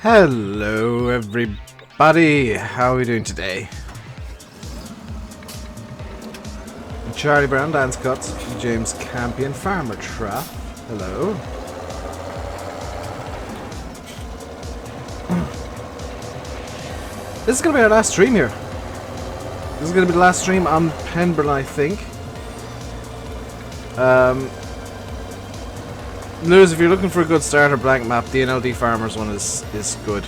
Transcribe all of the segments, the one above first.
Hello everybody, how are we doing today? Charlie Brown, Dance Cuts, James Campion, Farmer Trap, hello. This is going to be our last stream here. This is going to be the last stream on Penberlan, I think. Lewis, if you're looking for a good starter blank map, the NLD Farmers one is good.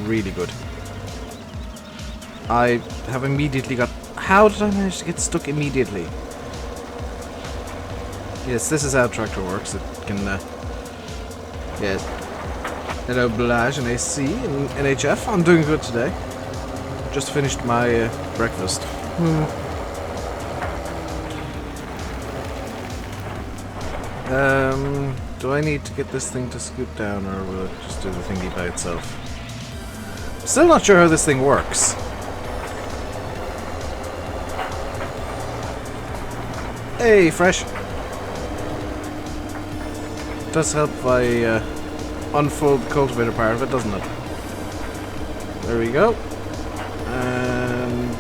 Really good. I have immediately got... How did I manage to get stuck immediately? Yes, this is how Tractor works. It can... yes. Hello, Blage and AC and NHF. I'm doing good today. Just finished my breakfast. Do I need to get this thing to scoot down, or will it just do the thingy by itself? Still not sure how this thing works. Hey, fresh. Does help if I unfold the cultivator part of it, doesn't it? There we go. And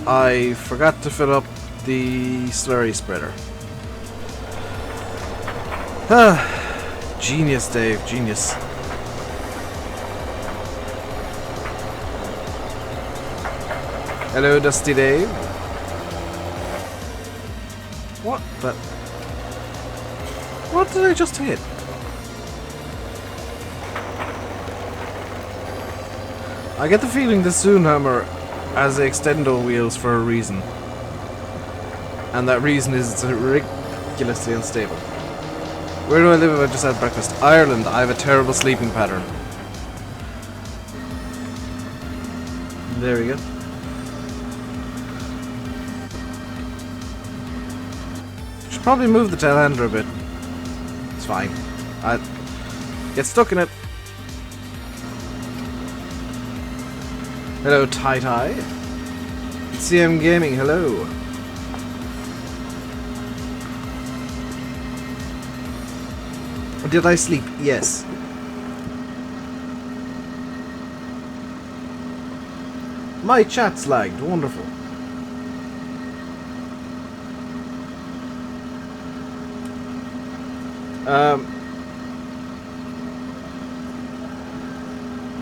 I forgot to fill up the slurry spreader. Genius, Dave. Genius. Hello, Dusty Dave. What the... What did I just hit? I get the feeling the Soonhammer has extendo wheels for a reason. And that reason is it's ridiculously unstable. Where do I live if I just had breakfast? Ireland. I have a terrible sleeping pattern. There we go. Should probably move the telehandler a bit. It's fine. I get stuck in it. Hello, Tai. CM Gaming, hello. Did I sleep? Yes. My chat's lagged. Wonderful.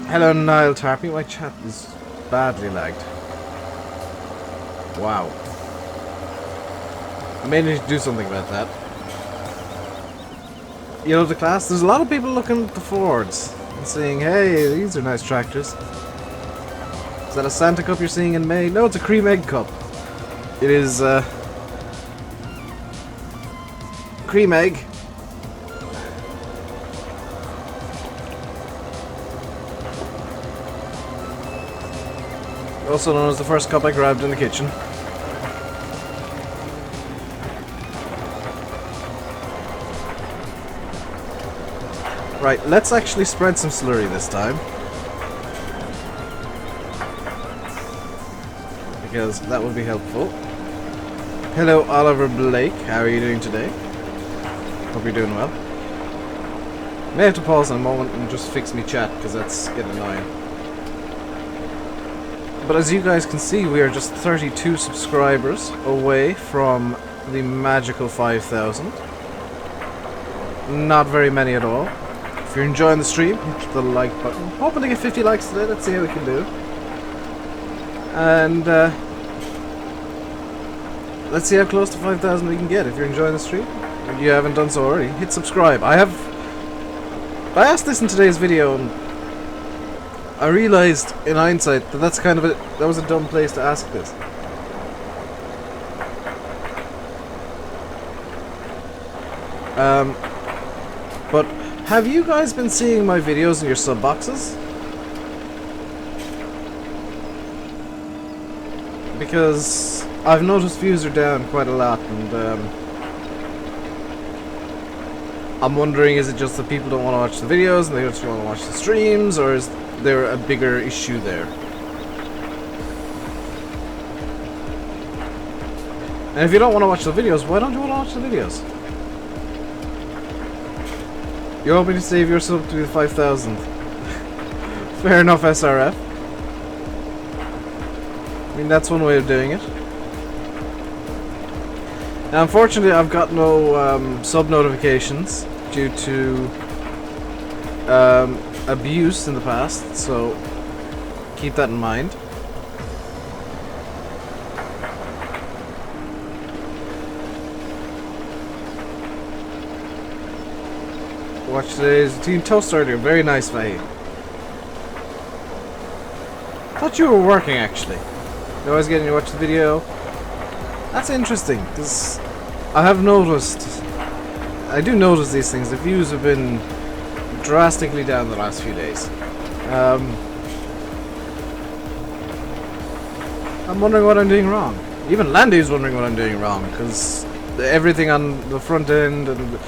Hello, Niall Tarpy. My chat is badly lagged. Wow. I may need to do something about that. You know, the class, there's a lot of people looking at the Fords and saying, hey, these are nice tractors. Is that a Santa Cup you're seeing in May? No, it's a Cream Egg Cup. It is, Cream Egg. Also known as the first cup I grabbed in the kitchen. Right, let's actually spread some slurry this time. Because that would be helpful. Hello, Oliver Blake. How are you doing today? Hope you're doing well. May have to pause in a moment and just fix me chat, because that's getting annoying. But as you guys can see, we are just 32 subscribers away from the magical 5,000. Not very many at all. If you're enjoying the stream, hit the like button. Hoping to get 50 likes today, let's see how we can do. And let's see how close to 5,000 we can get. If you're enjoying the stream, if you haven't done so already, hit subscribe. I asked this in today's video, and I realized in hindsight that that was a dumb place to ask this. But have you guys been seeing my videos in your sub boxes? Because I've noticed views are down quite a lot, and I'm wondering, is it just that people don't want to watch the videos and they just want to watch the streams, or is there a bigger issue there? And if you don't want to watch the videos, why don't you want to watch the videos? You're hoping to save yourself to 5,000. Fair enough, SRF. I mean, that's one way of doing it. Now, unfortunately, I've got no sub notifications due to abuse in the past, so keep that in mind. Watch today's Team Toast earlier. Very nice, Faye. Thought you were working, actually. I was getting to watch the video. That's interesting, because I have noticed... I do notice these things. The views have been drastically down the last few days. I'm wondering what I'm doing wrong. Even Landy's wondering what I'm doing wrong, because everything on the front end and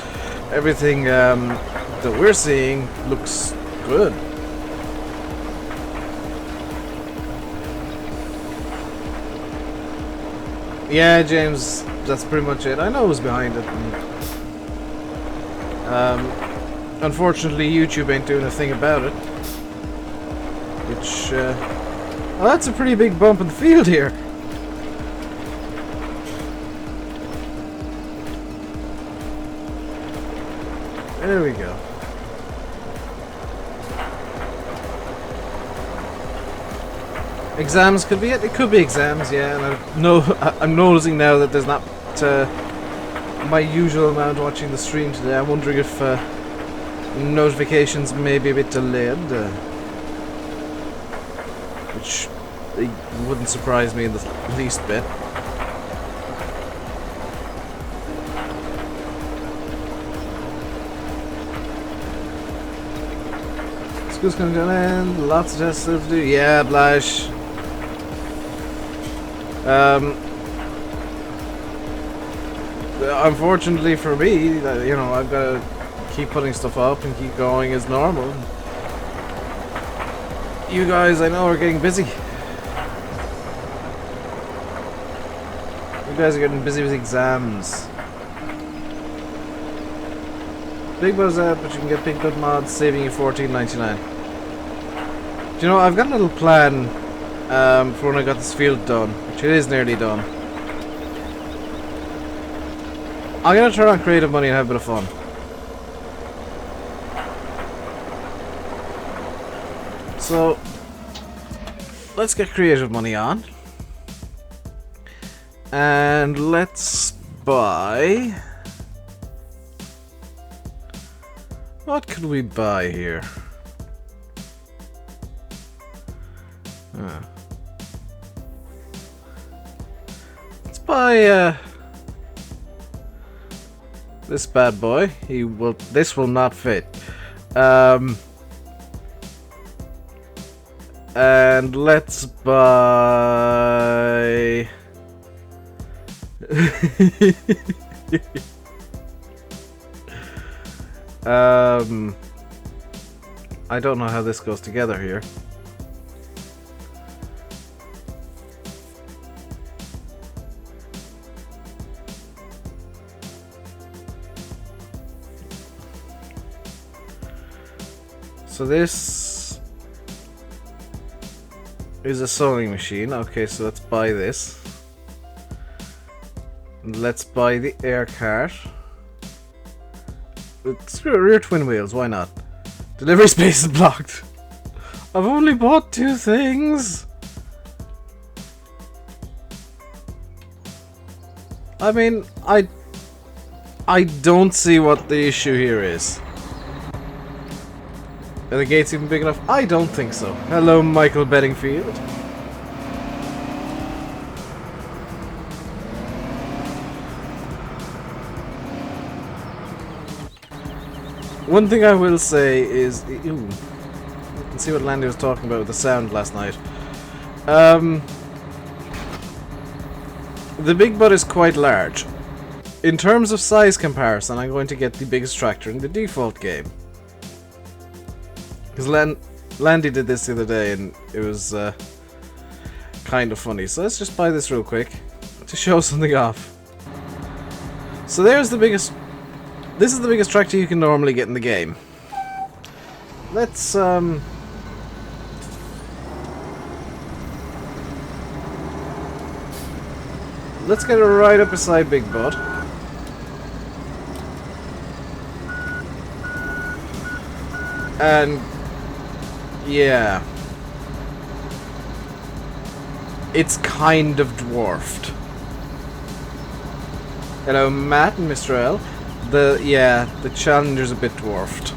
everything that we're seeing looks good. Yeah, James, that's pretty much it. I know who's behind it. And, unfortunately, YouTube ain't doing a thing about it. Which, well, that's a pretty big bump in the field here. There we go. Exams could be it. It could be exams, yeah. And I'm noticing now that there's not my usual amount watching the stream today. I'm wondering if notifications may be a bit delayed, which wouldn't surprise me in the least bit. School's coming to an end. Lots of tests to do. Yeah, Blash. Unfortunately for me, you know, I've got to keep putting stuff up and keep going as normal. You guys, I know, are getting busy. You guys are getting busy with exams. Big Buzz out, but you can get Big Bud mods, saving you $14.99. Do you know, I've got a little plan for when I got this field done, which it is nearly done. I'm gonna turn on creative money and have a bit of fun. So, let's get creative money on. And let's buy... What could we buy here? Let's buy this bad boy. This will not fit. And let's buy I don't know how this goes together here. So this is a sewing machine. Okay, so let's buy this. Let's buy the air cart. Screw rear twin wheels, why not? Delivery space is blocked. I've only bought 2 things. I mean, I don't see what the issue here is. Are the gates even big enough? I don't think so. Hello, Michael Bedingfield. One thing I will say is... Ooh, let's see what Landy was talking about with the sound last night. The Big Bud is quite large. In terms of size comparison, I'm going to get the biggest tractor in the default game. Because Landy did this the other day and it was kind of funny. So let's just buy this real quick to show something off. So there's the biggest... This is the biggest tractor you can normally get in the game. Let's let's get it right up beside Big Bud. And yeah, it's kind of dwarfed. Hello, Matt and Mr. L. The Challenger's a bit dwarfed,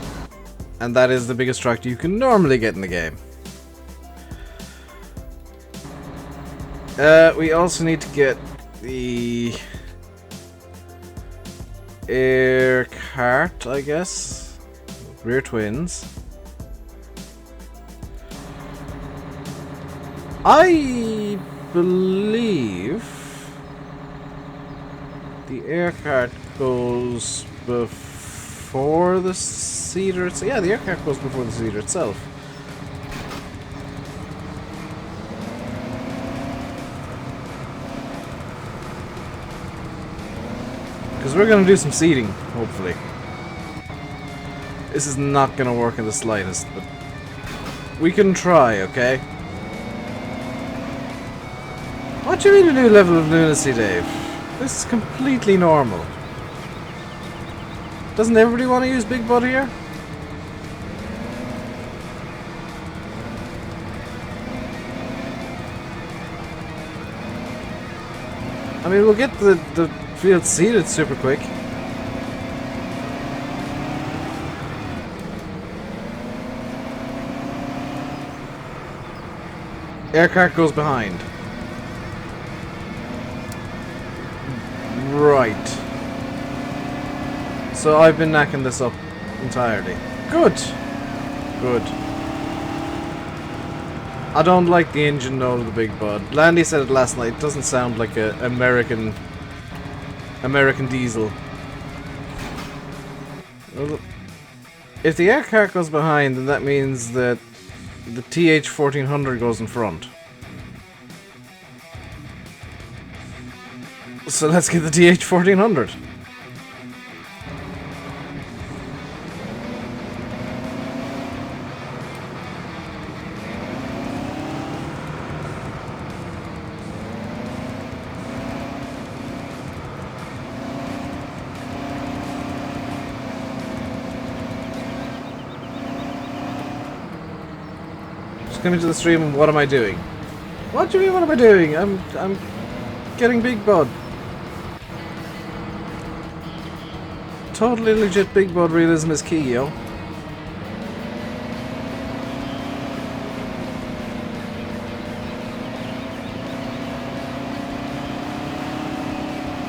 and that is the biggest tractor you can normally get in the game. We also need to get the air cart, I guess. Rear twins. I believe the air cart goes before the seeder itself. Yeah, the air cart goes before the seeder itself. Because we're going to do some seeding, hopefully. This is not going to work in the slightest, but we can try, okay? What do you mean a new level of lunacy, Dave? This is completely normal. Doesn't everybody want to use Big Bud here? I mean, we'll get the field seeded super quick. Air cart goes behind. Right. So I've been knacking this up entirely. Good. Good. I don't like the engine note of the Big Bud. Landy said it last night. It doesn't sound like a American diesel. Well, if the air cart goes behind, then that means that the TH1400 goes in front. So let's get the TH1400. Just come into the stream and what am I doing? What do you mean what am I doing? I'm getting Big Bud. Totally legit Big Bud realism is key, yo.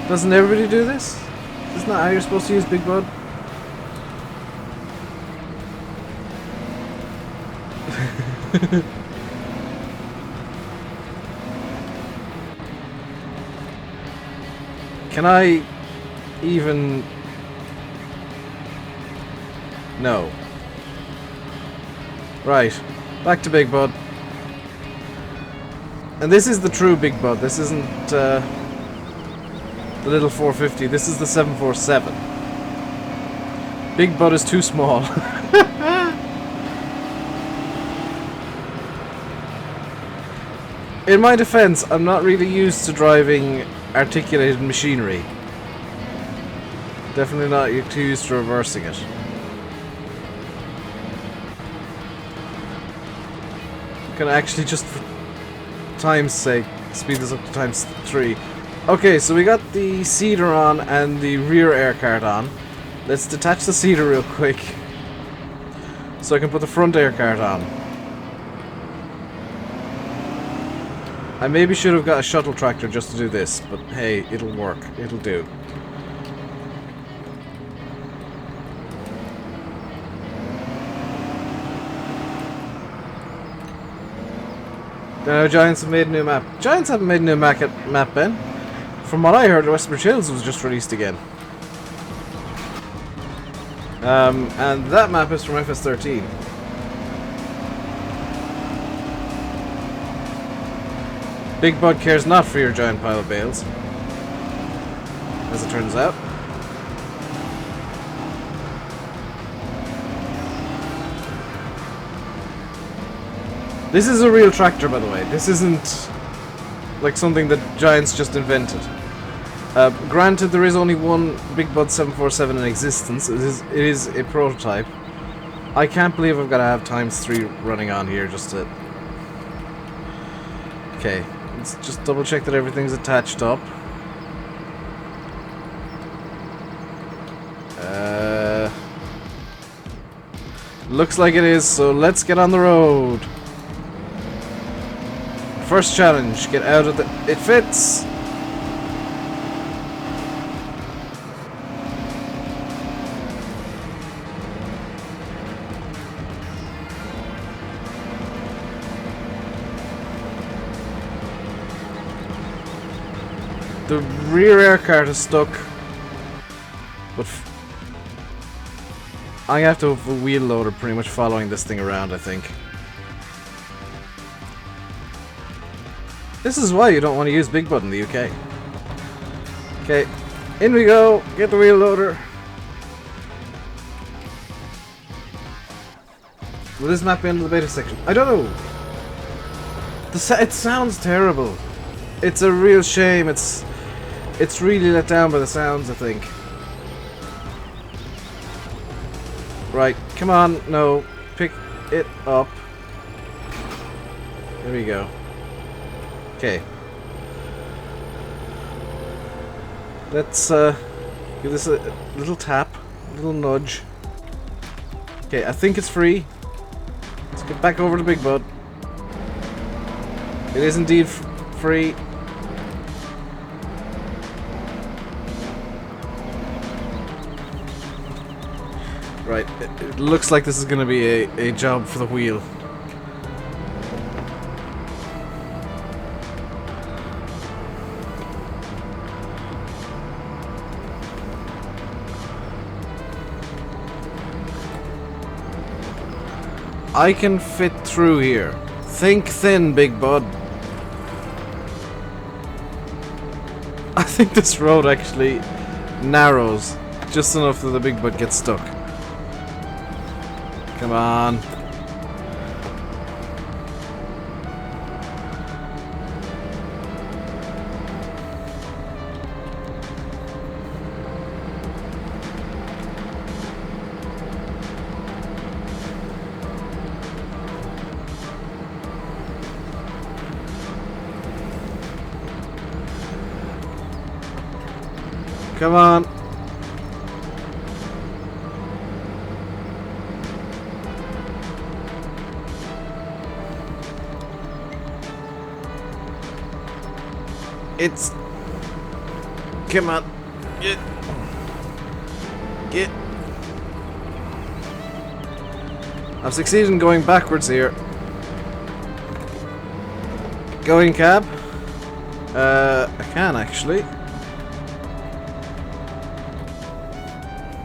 Doesn't everybody do this? Isn't that how you're supposed to use Big Bud? Can I even... No. Right. Back to Big Bud. And this is the true Big Bud. This isn't the little 450. This is the 747. Big Bud is too small. In my defense, I'm not really used to driving articulated machinery. Definitely not too used to reversing it. Can actually just for time's sake speed this up to ×3. Okay, so we got the seeder on and the rear air cart on. Let's detach the seeder real quick so I can put the front air cart on. I maybe should have got a shuttle tractor just to do this, but hey, it'll work. It'll do. Giants have made a new map. Giants haven't made a new map, Ben. From what I heard, Westbridge Hills was just released again. And that map is from FS13. Big Bud cares not for your giant pile of bales, as it turns out. This is a real tractor, by the way. This isn't like something that Giants just invented. Granted, there is only one Big Bud 747 in existence. It is a prototype. I can't believe I've got to have ×3 running on here just to... Okay, let's just double check that everything's attached up. Looks like it is, so let's get on the road. First challenge, get out of the... It fits! The rear air cart is stuck. But... I'm gonna have to have a wheel loader pretty much following this thing around, I think. This is why you don't want to use Big Bud in the UK. Okay, in we go. Get the wheel loader. Will this map be under the beta section? I don't know. It sounds terrible. It's a real shame. It's really let down by the sounds, I think. Right, come on, no, pick it up. There we go. Okay. Let's give this a little tap, a little nudge. Okay, I think it's free. Let's get back over to Big Bud. It is indeed free. Right, it looks like this is going to be a job for the wheel. I can fit through here. Think thin, Big Bud. I think this road actually narrows just enough that the Big Bud gets stuck. Come on. Come on. It's... Come on. Get... I've succeeded in going backwards here. Going cab? I can actually.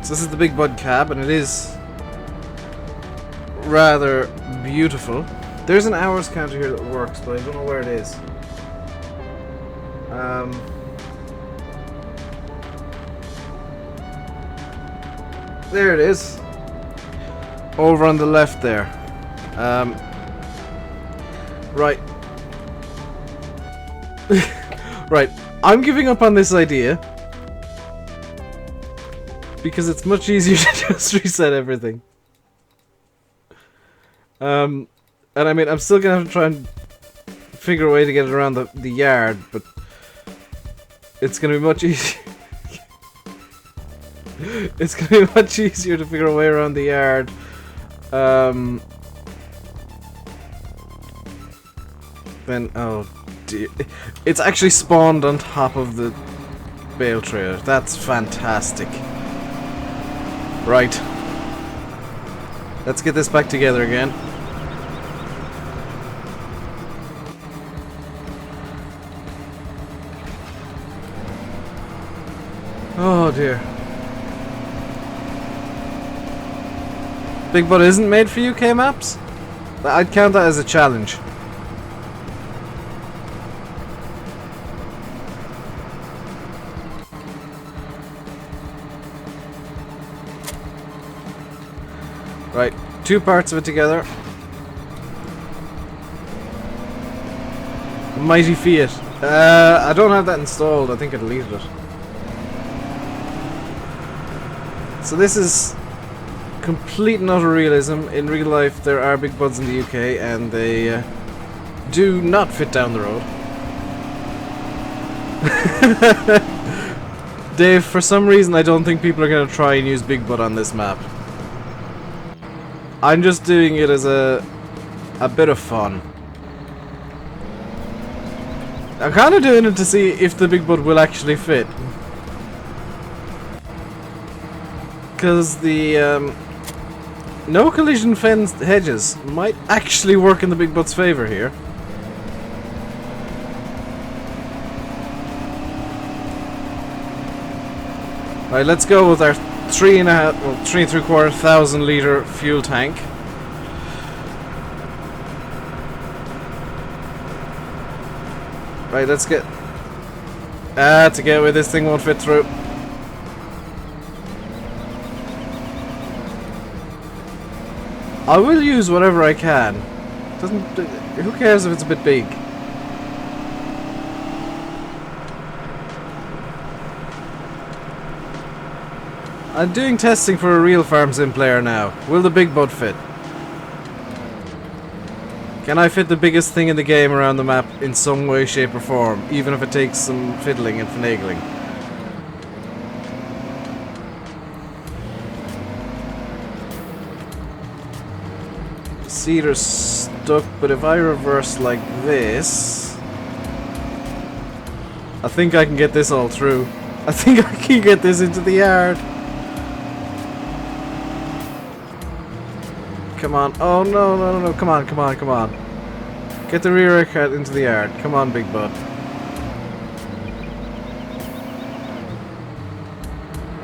So this is the Big Bud cab, and it is rather beautiful. There's an hours counter here that works, but I don't know where it is. There it is. Over on the left there. Right. Right. I'm giving up on this idea. Because it's much easier to just reset everything. And I mean, I'm still gonna have to try and figure a way to get it around the yard, but it's gonna be much easier. It's gonna be much easier to figure a way around the yard. Then, oh dear. It's actually spawned on top of the bale trailer. That's fantastic. Right. Let's get this back together again. Oh dear. Big Bud isn't made for UK maps? I'd count that as a challenge. Right, two parts of it together. Mighty Fiat. I don't have that installed. I think I deleted it. So this is complete and utter realism. In real life, there are big buds in the UK, and they do not fit down the road. Dave, for some reason, I don't think people are going to try and use Big Bud on this map. I'm just doing it as a bit of fun. I'm kind of doing it to see if the Big Bud will actually fit. Because the no collision fenced hedges might actually work in the Big Bud's favor here. Alright, let's go with our 3.75 thousand litre fuel tank. Right, let's get... to get where this thing won't fit through. I will use whatever I can. Who cares if it's a bit big? I'm doing testing for a real farm sim player now. Will the Big Bud fit? Can I fit the biggest thing in the game around the map in some way, shape or form, even if it takes some fiddling and finagling? Cedar's stuck, but if I reverse like this, I think I can get this all through. I think I can get this into the yard. Come on. Oh, no, no, no, no. Come on, come on, come on. Get the rear cut into the yard. Come on, Big Bud.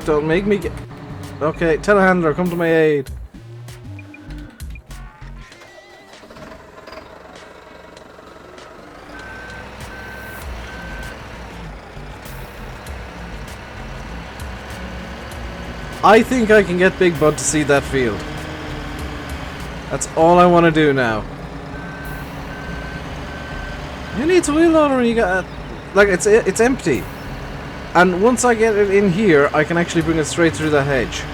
Don't make me get... Okay, telehandler, come to my aid. I think I can get Big Bud to see that field. That's all I want to do now. Who needs a wheel loader when you got... Like, it's empty. And once I get it in here, I can actually bring it straight through the hedge.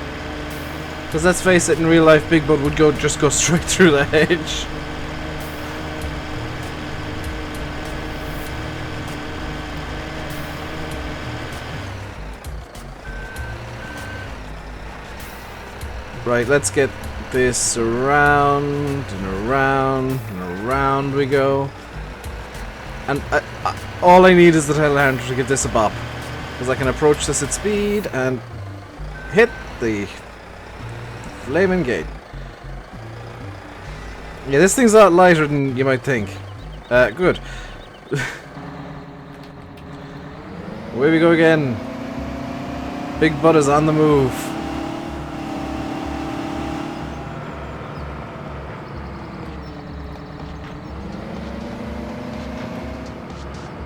Because let's face it, in real life, Big Bud would just go straight through the hedge. Right, let's get this around and around and around we go. And all I need is the telehandler to give this a bop. Because I can approach this at speed and hit the flaming gate. Yeah, this thing's a lot lighter than you might think. Good. Away we go again. Big Bud is on the move.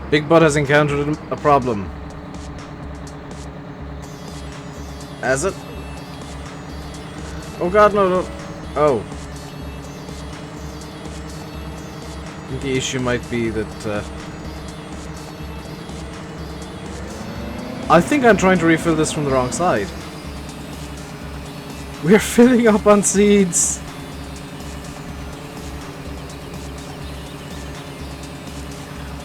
Big Bud has encountered a problem. Has it? Oh god, no, no. Oh. I think the issue might be that, I think I'm trying to refill this from the wrong side. We're filling up on seeds.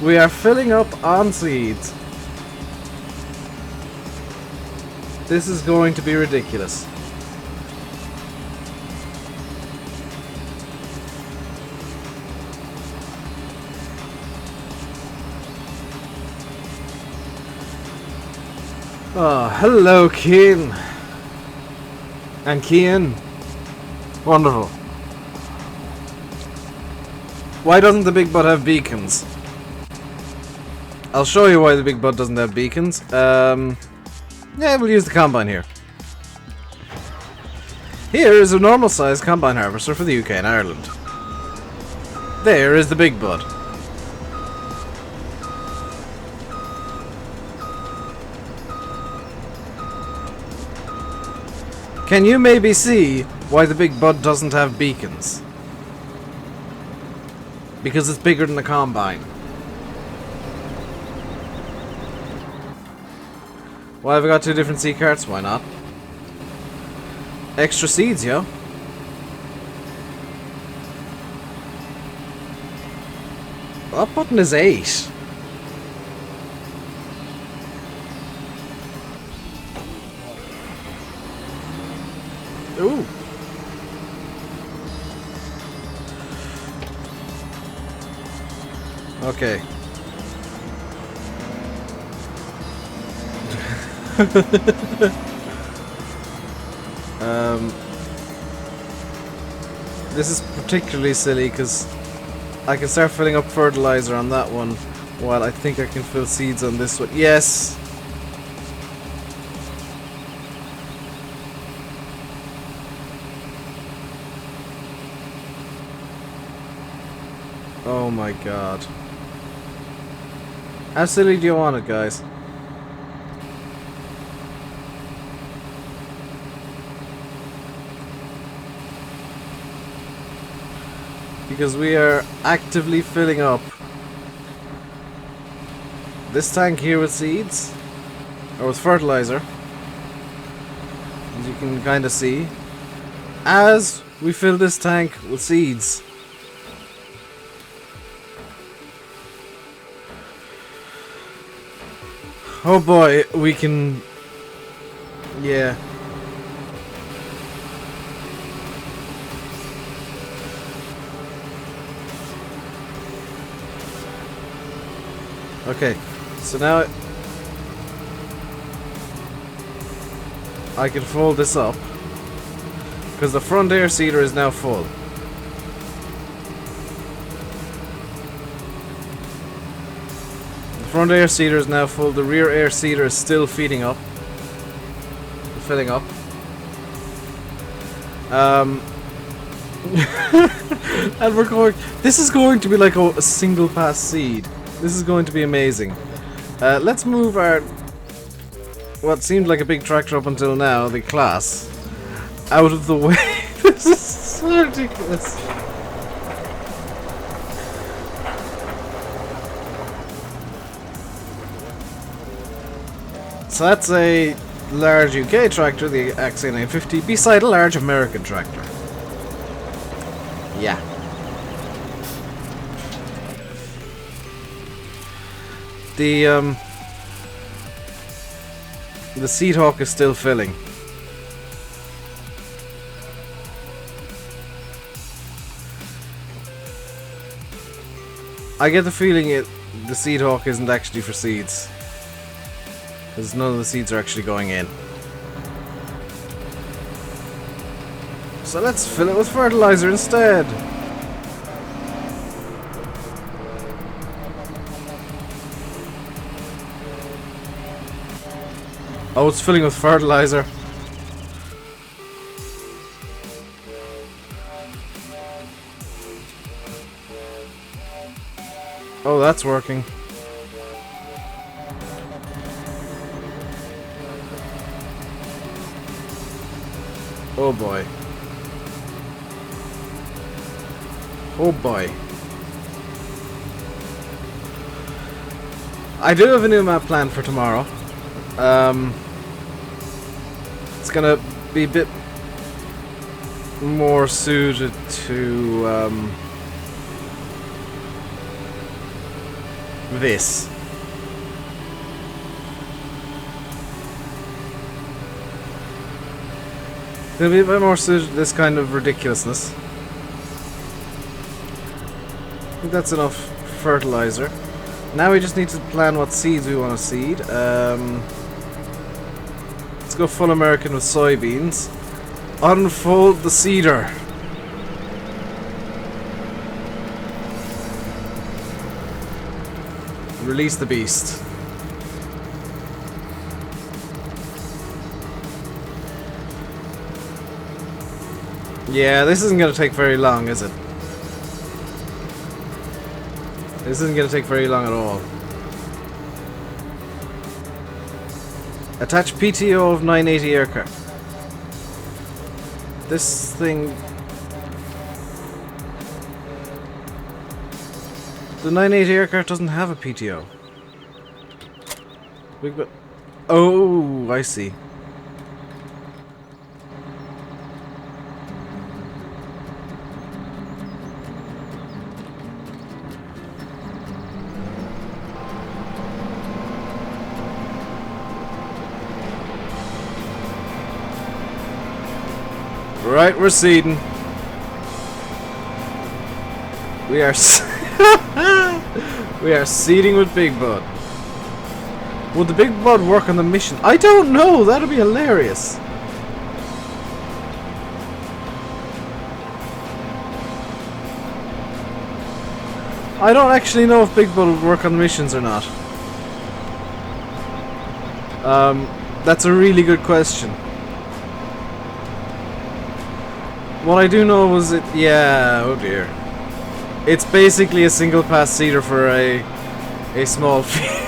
We are filling up on seeds. This is going to be ridiculous. Oh, hello, Keen. And Kian. Wonderful. Why doesn't the Big Bud have beacons? I'll show you why the Big Bud doesn't have beacons. Yeah, we'll use the combine here. Here is a normal sized combine harvester for the UK and Ireland. There is the Big Bud. Can you maybe see why the Big Bud doesn't have beacons? Because it's bigger than the combine. Why have I got two different sea carts? Why not? Extra seeds, yo. What button is 8? Ooh. Okay. This is particularly silly because I can start filling up fertilizer on that one while I think I can fill seeds on this one. Yes! Oh my god. How silly do you want it, guys? Because we are actively filling up this tank here with seeds, or with fertilizer, as you can kind of see, as we fill this tank with seeds. Oh boy, we can... yeah. Okay, so now I can fold this up because the front air seeder is now full. The front air seeder is now full. The rear air seeder is still filling up. And we're going. This is going to be like a single pass seed. This is going to be amazing. Let's move our what seemed like a big tractor up until now, the class, out of the way. This is so ridiculous. So that's a large UK tractor, the XA950, beside a large American tractor. Yeah. The seed hawk is still filling. I get the feeling the seed hawk isn't actually for seeds, because none of the seeds are actually going in. So let's fill it with fertilizer instead. Oh, it's filling with fertilizer. Oh, that's working. Oh boy. Oh boy. I do have a new map planned for tomorrow. It's gonna be a bit more suited to this. It's gonna be a bit more suited to this kind of ridiculousness. I think that's enough fertilizer. Now we just need to plan what seeds we want to seed. Let's go full American with soybeans. Unfold the seeder. Release the beast. Yeah, this isn't going to take very long, is it? This isn't going to take very long at all. Attach PTO of 980 aircraft. This thing... The 980 aircraft doesn't have a PTO. Oh, I see. Right, we're seeding. We are we are seeding with Big Bud. Would the Big Bud work on the mission? I don't know. That'd be hilarious. I don't actually know if Big Bud would work on the missions or not. That's a really good question. What I do know was it... Yeah, oh dear. It's basically a single pass seeder for a small field.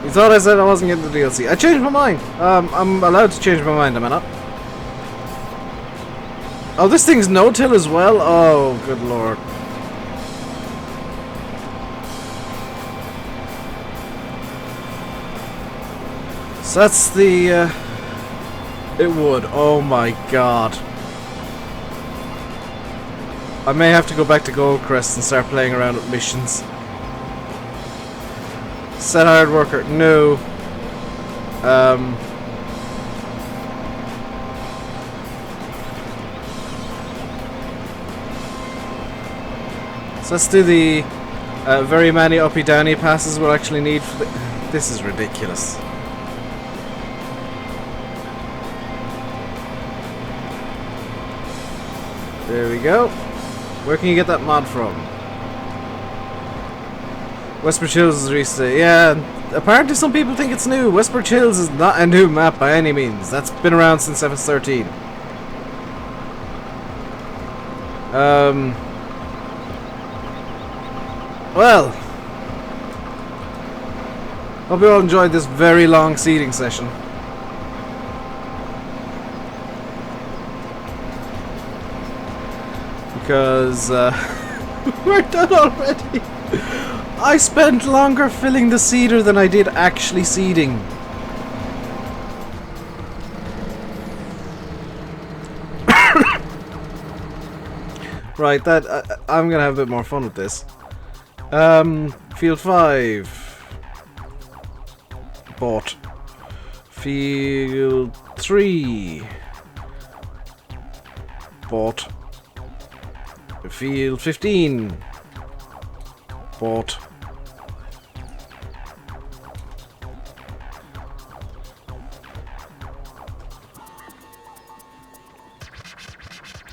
You thought I said I wasn't getting the DLC. I changed my mind. I'm allowed to change my mind, am I not? Oh, this thing's no-till as well? Oh, good lord. So that's the... It would. Oh my god. I may have to go back to Goldcrest and start playing around with missions. Set hard worker. No. So let's do the very many uppy downy passes we'll actually need for the... This is ridiculous. There we go. Where can you get that mod from? Westbridge Hills is restate. Yeah, apparently some people think it's new. Westbridge Hills is not a new map by any means. That's been around since FS13. Well, hope you all enjoyed this very long seeding session. Because we're done already. I spent longer filling the seeder than I did actually seeding. Right, that I'm gonna have a bit more fun with this. Field 5 bought. Field 3 bought. Field 15 bought.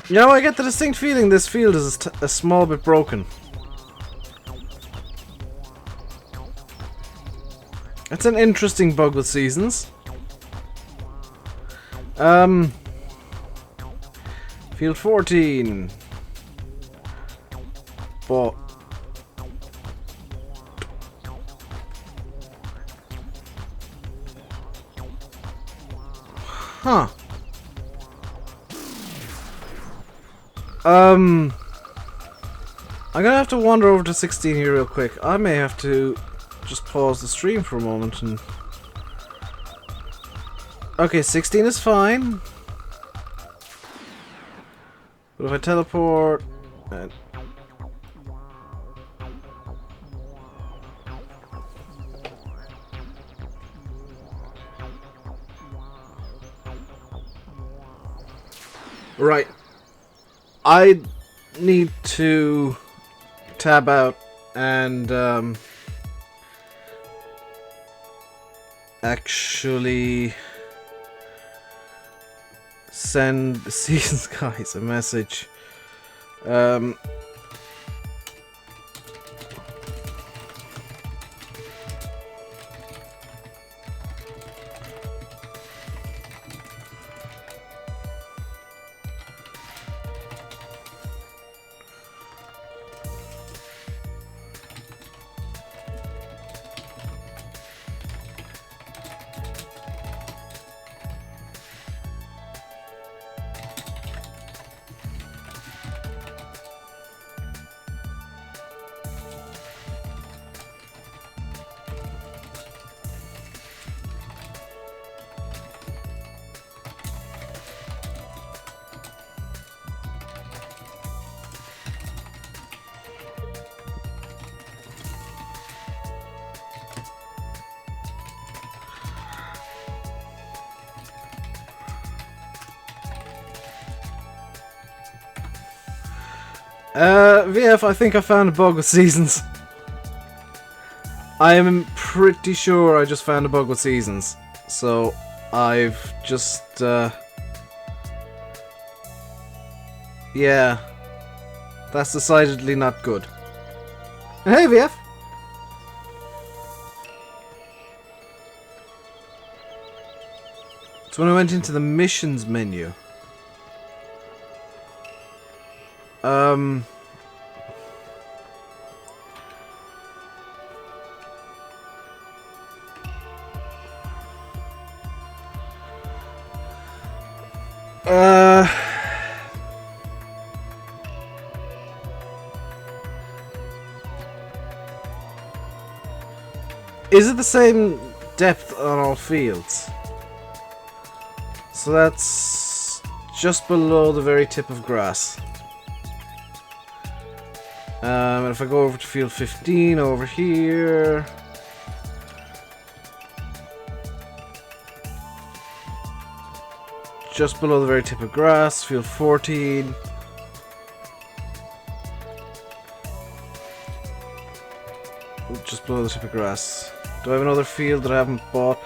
You know, I get the distinct feeling this field is a small bit broken. It's an interesting bug with seasons. Field 14 bought. Huh. I'm gonna have to wander over to 16 here real quick. I may have to just pause the stream for a moment and... Okay, 16 is fine. But if I teleport... And... Right. I need to tab out and actually send the Seasons guys a message. VF, I think I found a bug with seasons. I am pretty sure I just found a bug with seasons. So, I've just, yeah. That's decidedly not good. Hey, VF! So when I went into the missions menu, is it the same depth on all fields? So that's just below the very tip of grass. And if I go over to field 15 over here, just below the very tip of grass, field 14. Just below the tip of grass. Do I have another field that I haven't bought?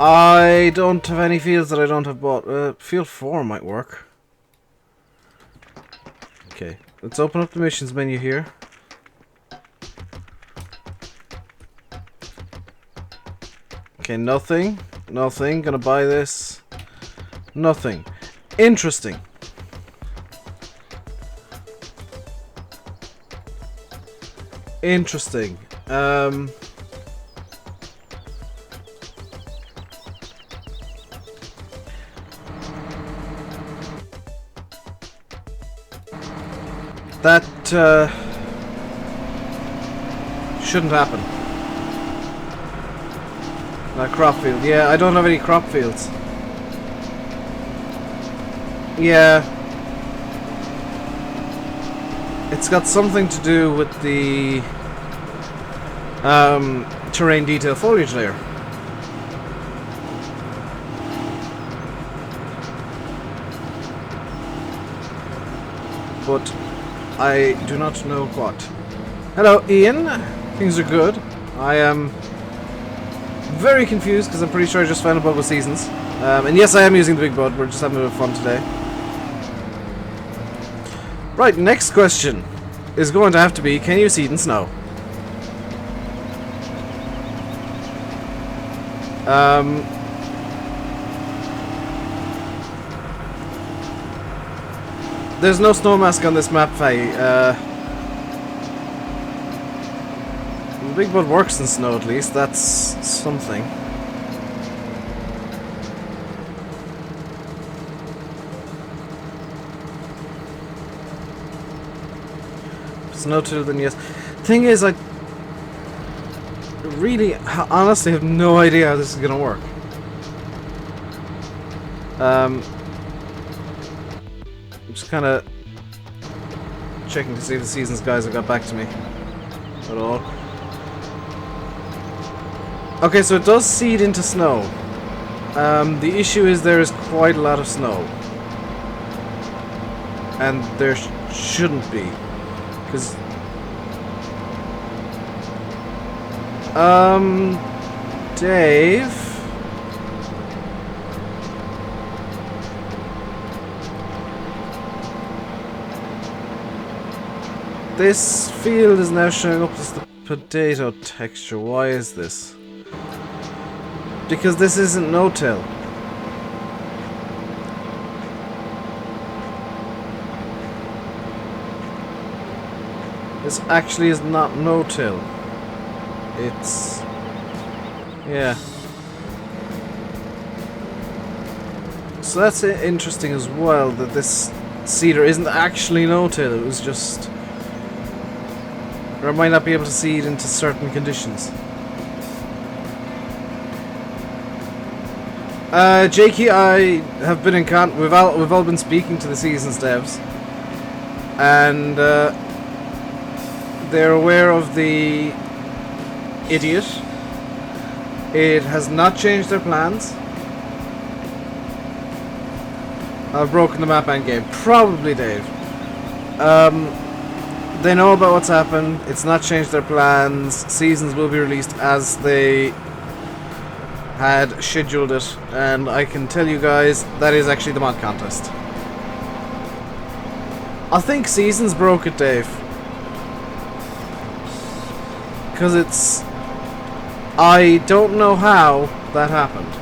I don't have any fields that I don't have bought. Field 4 might work. Okay, let's open up the missions menu here. Okay, nothing. Nothing. Gonna buy this. Nothing. Interesting. Interesting. That shouldn't happen. That crop field. Yeah, I don't have any crop fields. Yeah. It's got something to do with the terrain detail foliage layer. But I do not know what. Hello, Ian. Things are good. I am very confused because I'm pretty sure I just found a bug with seasons. And yes, I am using the big bud. We're just having a bit of fun today. Right, next question is going to have to be, can you seed in snow? There's no snow mask on this map, Faye. The big bud works in snow at least, that's something. Snow till then, yes. Thing is, I really, honestly have no idea how this is gonna work. I'm just kind of checking to see if the seasons guys have got back to me at all. Okay, so it does seed into snow. The issue is there is quite a lot of snow, and there shouldn't be, because Dave. This field is now showing up as the potato texture. Why is this? Because this isn't no-till. This actually is not no-till. It's... yeah. So that's interesting as well, that this seeder isn't actually no-till. It was just... or I might not be able to seed into certain conditions. Jakey, I have been in we've all been speaking to the Seasons devs, and they're aware of the idiot. It has not changed their plans. I've broken the map end game. Probably Dave. they know about what's happened. It's not changed their plans. Seasons will be released as they had scheduled it, and I can tell you guys that is actually the mod contest. I think Seasons broke it, Dave, because it's... I don't know how that happened.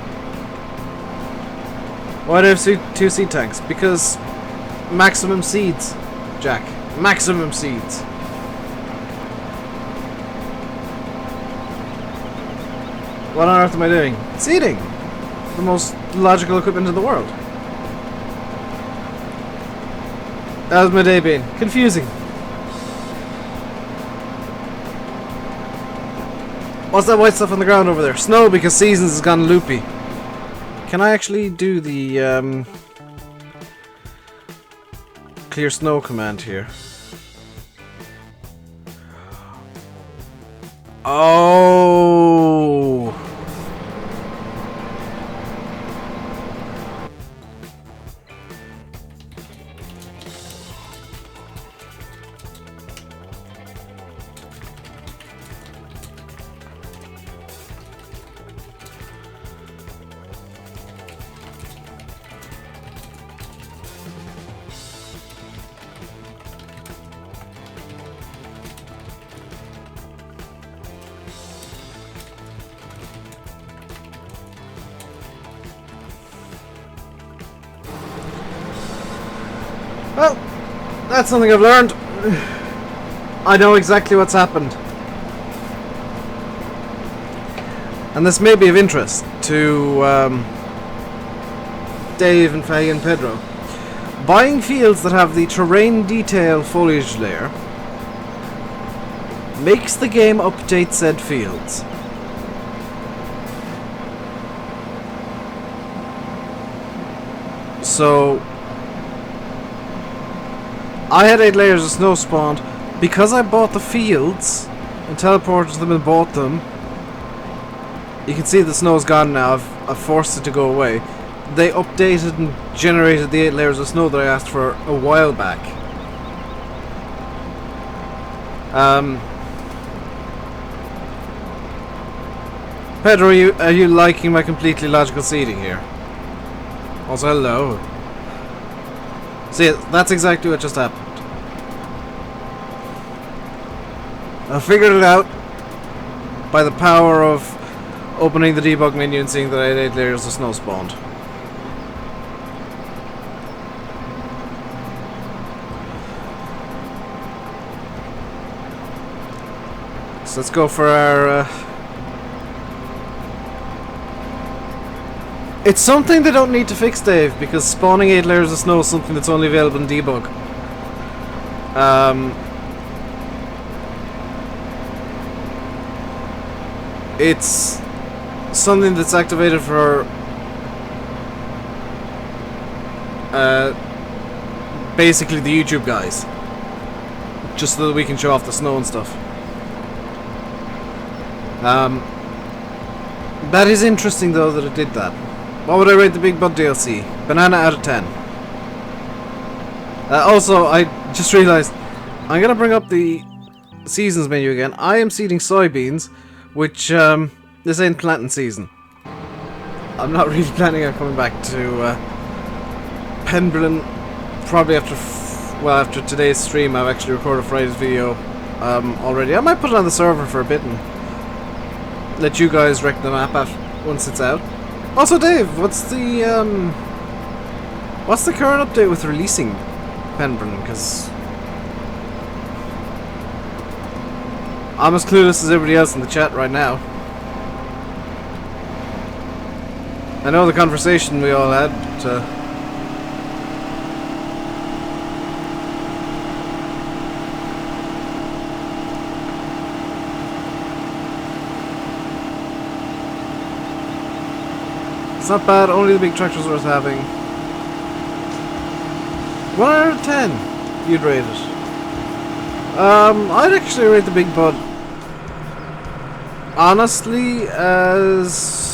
Why do I have 2 seed tanks? Because maximum seeds, Jack. Maximum seeds. What on earth am I doing? Seeding! The most logical equipment in the world. How's my day been? Confusing. What's that white stuff on the ground over there? Snow, because Seasons has gone loopy. Can I actually do the clear snow command here? Oh. Well, that's something I've learned. I know exactly what's happened. And this may be of interest to Dave and Faye and Pedro. Buying fields that have the terrain detail foliage layer makes the game update said fields. So I had 8 layers of snow spawned. Because I bought the fields and teleported to them and bought them, you can see the snow's gone now. I've forced it to go away. They updated and generated the 8 layers of snow that I asked for a while back. Pedro, are you liking my completely logical seeding here? Also, hello. See, that's exactly what just happened. I figured it out by the power of opening the debug menu and seeing that I had 8 layers of snow spawned. So let's go for our... It's something they don't need to fix, Dave, because spawning 8 layers of snow is something that's only available in debug. It's something that's activated for basically the YouTube guys, just so that we can show off the snow and stuff. That is interesting though that it did that. What would I rate the Big Bud DLC? Banana out of 10. Also, I just realized I'm gonna bring up the seasons menu again. I am seeding soybeans, which this ain't planting season. I'm not really planning on coming back to Penberlan probably after today's stream. I've actually recorded Friday's video already. I might put it on the server for a bit and let you guys wreck the map out once it's out. Also, Dave, what's the current update with releasing Penberlan? Because I'm as clueless as everybody else in the chat right now. I know the conversation we all had, but it's not bad, only the big tractor's worth having. 1 out of 10 you'd rate it. I'd actually rate the Big Bud honestly as...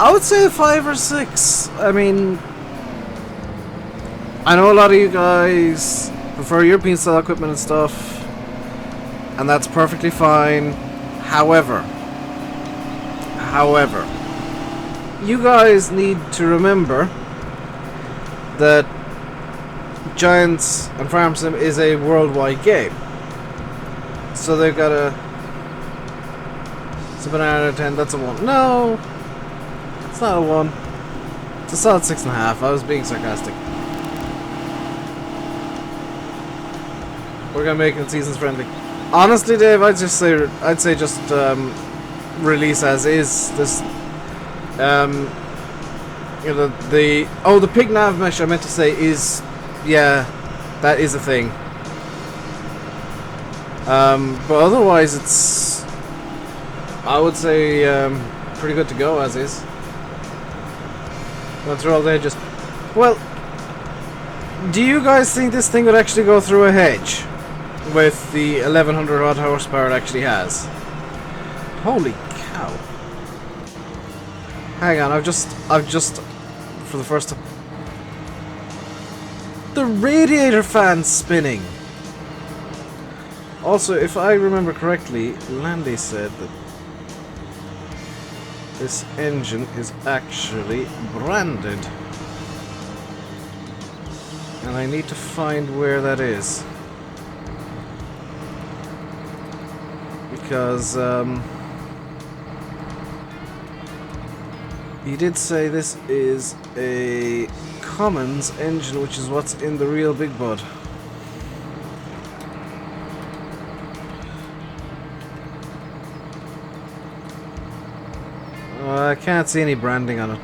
I would say a 5 or 6. I mean, I know a lot of you guys prefer European style equipment and stuff, and that's perfectly fine. However, you guys need to remember that Giants and Farm Sim is a worldwide game. So they've got a... It's a banana out of 10, that's a 1. No! It's not a 1. It's a solid 6.5. I was being sarcastic. We're gonna make it seasons friendly. Honestly, Dave, I'd say just release as is. This you know, the pig nav mesh I meant to say is, yeah, that is a thing. But otherwise it's, I would say, pretty good to go as is. Going through all the hedges. Well, do you guys think this thing would actually go through a hedge with the 1100 odd horsepower it actually has? Holy cow. Hang on, I've just for the first time, the radiator fan's spinning. Also, if I remember correctly, Landy said that this engine is actually branded. And I need to find where that is. Because, he did say this is a Cummins engine, which is what's in the real Big Bud. I can't see any branding on it.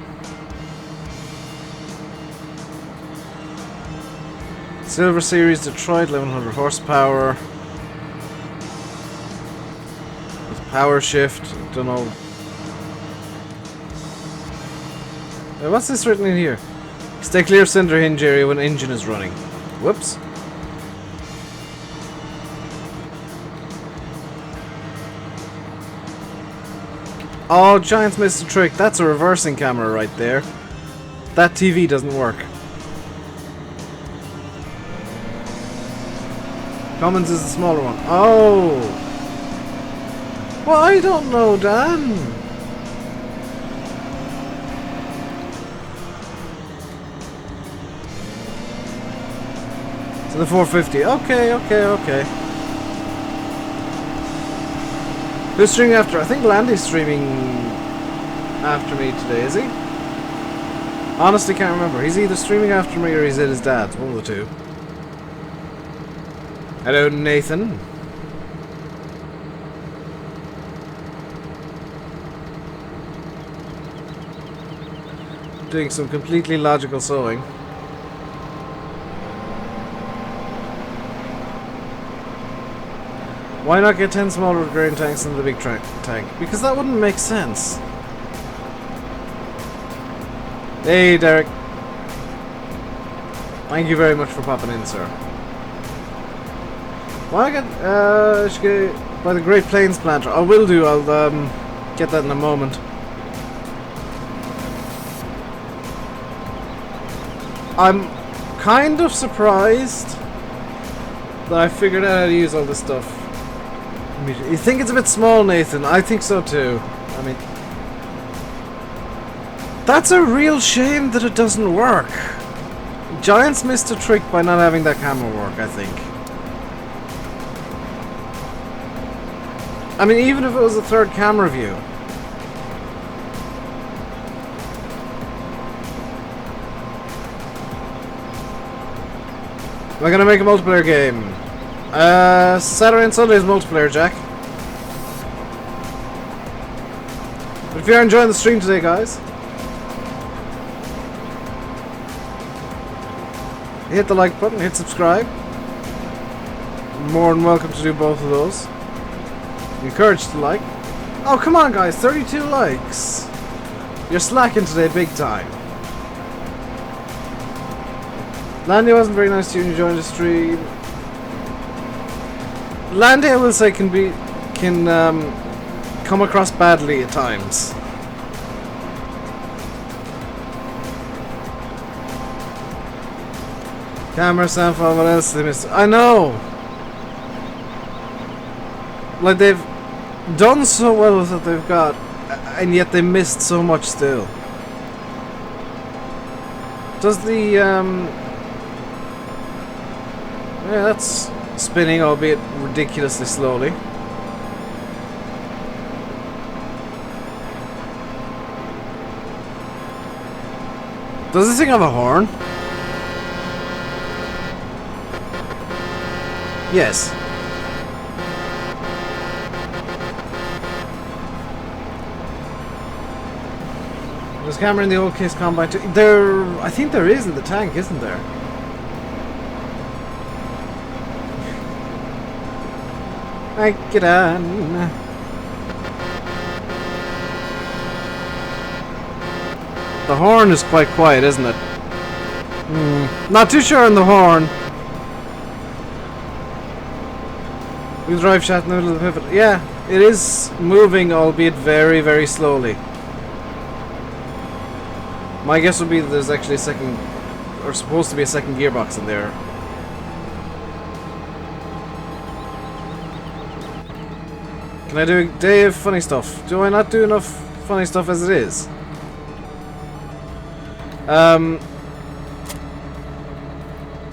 Silver Series Detroit, 1100 horsepower. With power shift, don't know. What's this written in here? Stay clear of center hinge area when engine is running. Whoops. Oh, Giants missed a trick. That's a reversing camera right there. That TV doesn't work. Cummins is the smaller one. Oh! Well, I don't know, Dan. So the 450. Okay. Who's streaming after? I think Landy's streaming after me today, is he? Honestly, can't remember. He's either streaming after me or he's at his dad's. One of the two. Hello, Nathan. Doing some completely logical sewing. Why not get 10 smaller grain tanks than the big tank? Because that wouldn't make sense. Hey, Derek. Thank you very much for popping in, sir. Why should get by the Great Plains planter? I will do. I'll get that in a moment. I'm kind of surprised that I figured out how to use all this stuff. You think it's a bit small, Nathan? I think so too. I mean, that's a real shame that it doesn't work. Giants missed a trick by not having that camera work, I think. I mean, even if it was a third camera view. Am I gonna make a multiplayer game? Saturday and Sunday is multiplayer, Jack. But if you're enjoying the stream today, guys, hit the like button, hit subscribe. More than welcome to do both of those. Encouraged to like. Oh, come on, guys, 32 likes. You're slacking today big time. Landy wasn't very nice to you when you joined the stream. Landy, I will say, can come across badly at times. Camera, soundfall, what else did they miss? I know! Like, they've done so well with what they've got, and yet they missed so much still. Does the, yeah, that's spinning, albeit ridiculously slowly. Does this thing have a horn? Yes. There's a camera in the old case combine too. There, I think there is in the tank, isn't there? Right, get on. The horn is quite quiet, isn't it? Not too sure on the horn. We drive shaft in the middle of the pivot. Yeah, it is moving, albeit very, very slowly. My guess would be that there's actually a second, or supposed to be a second gearbox in there. Can I do a day of funny stuff? Do I not do enough funny stuff as it is?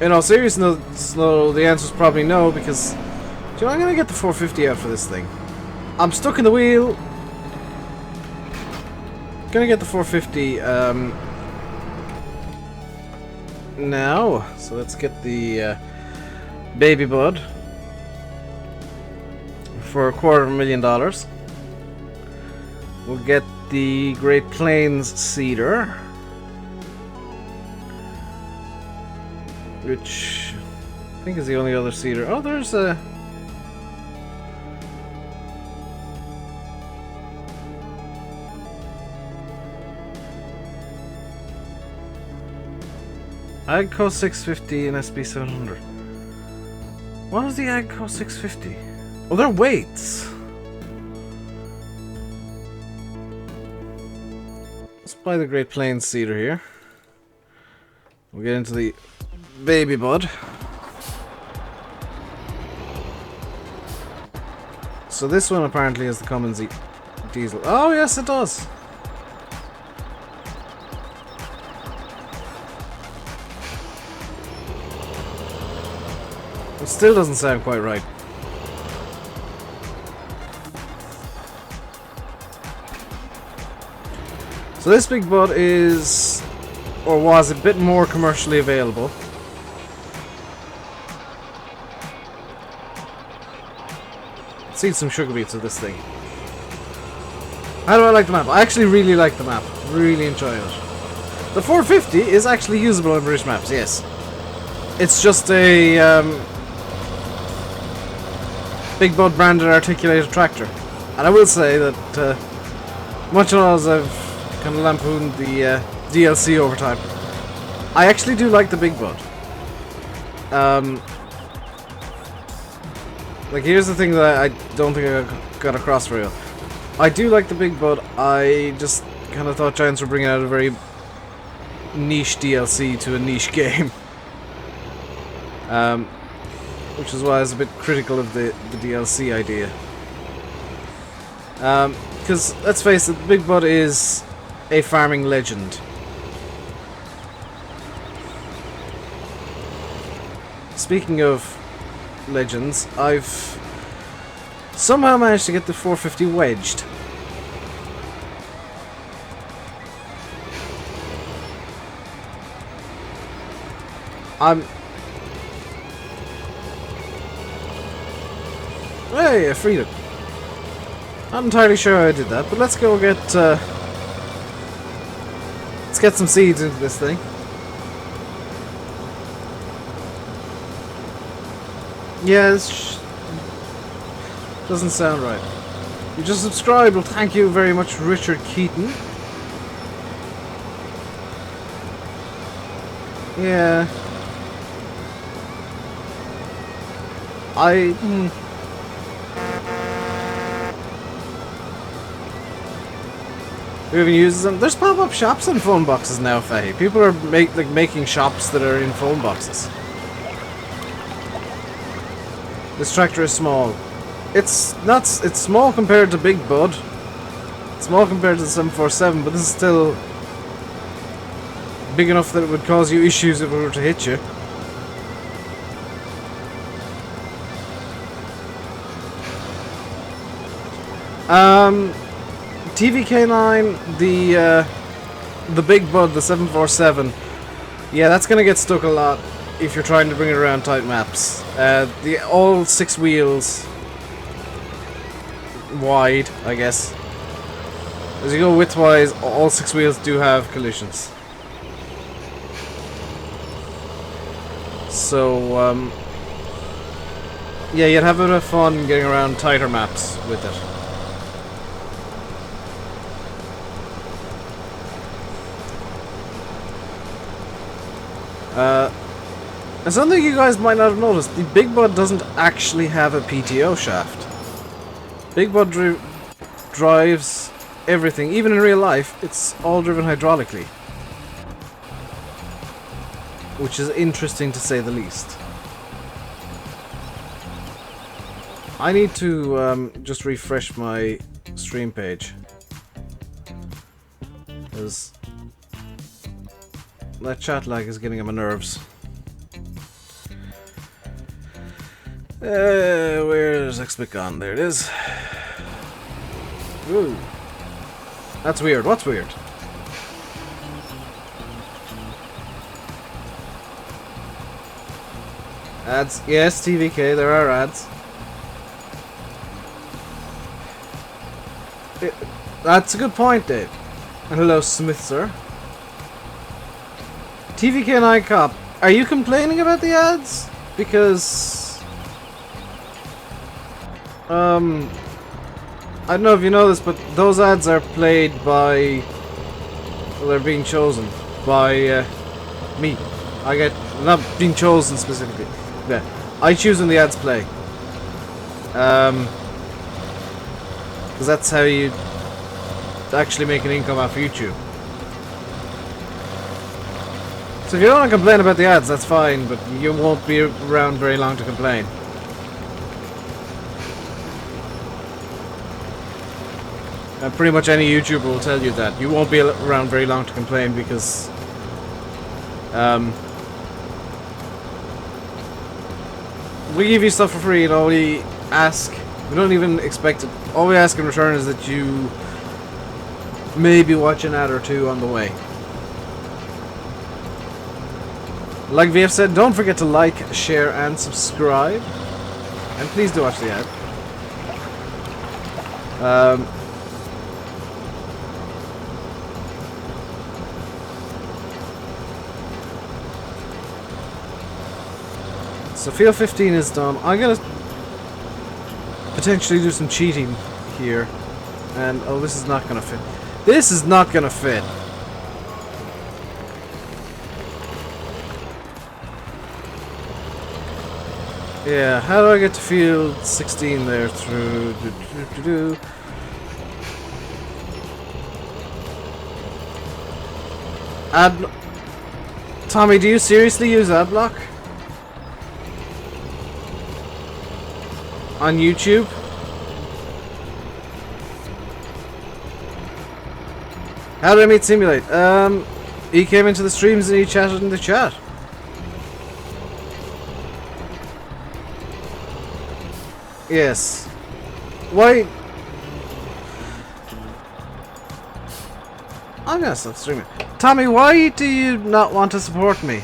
In all seriousness, no, the answer is probably no, because you know, I'm gonna get the 450 out for this thing. I'm stuck in the wheel. Gonna get the 450 now. So let's get the baby bud for $250,000. We'll get the Great Plains Cedar, which I think is the only other cedar. Oh, there's a Agco 650 and SB 700. What is the Agco 650? Oh, they're weights. Let's buy the Great Plains Cedar here. We'll get into the baby bud. So this one apparently has the Cummins diesel. Oh yes, it does. It still doesn't sound quite right. So this big bud is, or was, a bit more commercially available. Let's eat some sugar beets with this thing. How do I like the map? I actually really like the map. Really enjoy it. The 450 is actually usable on British maps, yes. It's just a Big Bud branded articulated tractor. And I will say that much as I've kind of lampooned the DLC over time, I actually do like the Big Bud. Like, here's the thing that I don't think I got across for you. I do like the Big Bud. I just kind of thought Giants were bringing out a very niche DLC to a niche game. Which is why I was a bit critical of the DLC idea. Because, let's face it, the Big Bud is a farming legend. Speaking of legends, I've somehow managed to get the 450 wedged. Hey, I freed it. Not entirely sure how I did that, but let's go get let's get some seeds into this thing. Yeah, this doesn't sound right. You just subscribed. Well, thank you very much, Richard Keaton. Yeah. Who even uses them? There's pop-up shops and phone boxes now, Faye. People are making shops that are in phone boxes. This tractor is small. It's not. It's small compared to Big Bud. It's small compared to the 747, but this is still big enough that it would cause you issues if it were to hit you. TVK9, the Big Bud, the 747. Yeah, that's gonna get stuck a lot if you're trying to bring it around tight maps. All 6 wheels wide, I guess. As you go widthwise, all 6 wheels do have collisions. So, yeah, you'd have a bit of fun getting around tighter maps with it. Something you guys might not have noticed, the Big Bud doesn't actually have a PTO shaft. Big Bud drives everything, even in real life, it's all driven hydraulically. Which is interesting to say the least. I need to just refresh my stream page. Because that chat lag is getting on my nerves. Where's XBit gone? There it is. Ooh. That's weird. What's weird? Ads. Yes, TVK, there are ads. That's a good point, Dave. And hello, Smith, sir. TVK and iCop, are you complaining about the ads? Because I don't know if you know this, but those ads are played by, well, they're being chosen by me. I get, not being chosen specifically. Yeah, I choose when the ads play. Because that's how you actually make an income off YouTube. So if you don't want to complain about the ads, that's fine, but you won't be around very long to complain. Pretty much any YouTuber will tell you that. You won't be around very long to complain because we give you stuff for free and all we ask, we don't even expect it, all we ask in return is that you maybe watch an ad or two on the way. Like VF said, don't forget to like, share and subscribe. And please do watch the ad. So field 15 is done. I'm gonna potentially do some cheating here. And oh, this is not gonna fit. This is not gonna fit. Yeah, how do I get to field 16 there through ad. Tommy, do you seriously use adblock on YouTube? How did I meet Simulate? He came into the streams and he chatted in the chat. Yes. Why? I'm gonna stop streaming. Tommy, why do you not want to support me?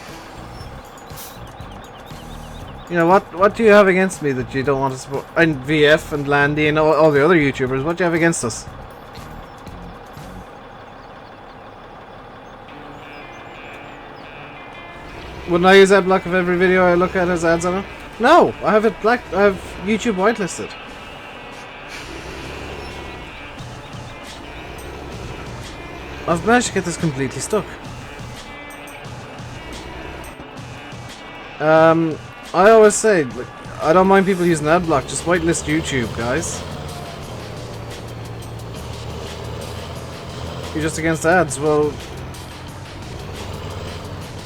You know, what do you have against me that you don't want to support? And VF and Landy and all the other YouTubers, what do you have against us? Wouldn't I use adblock if every video I look at has ads on it? No, I have it black. I have YouTube whitelisted. I've managed to get this completely stuck. I always say, like, I don't mind people using adblock. Just whitelist YouTube, guys. You're just against ads. Well,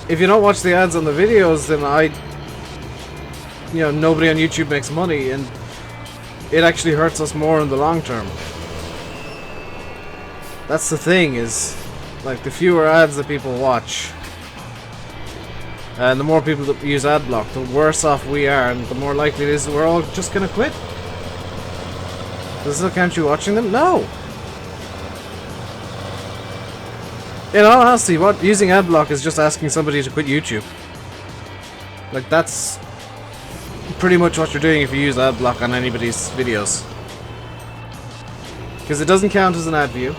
if you don't watch the ads on the videos, then you know, nobody on YouTube makes money, and it actually hurts us more in the long term. That's the thing, is like the fewer ads that people watch and the more people that use adblock, the worse off we are, and the more likely it is that we're all just gonna quit. Does it still count you watching them? No! In all honesty, using adblock is just asking somebody to quit YouTube. Like, that's pretty much what you're doing if you use adblock on anybody's videos. Because it doesn't count as an ad view.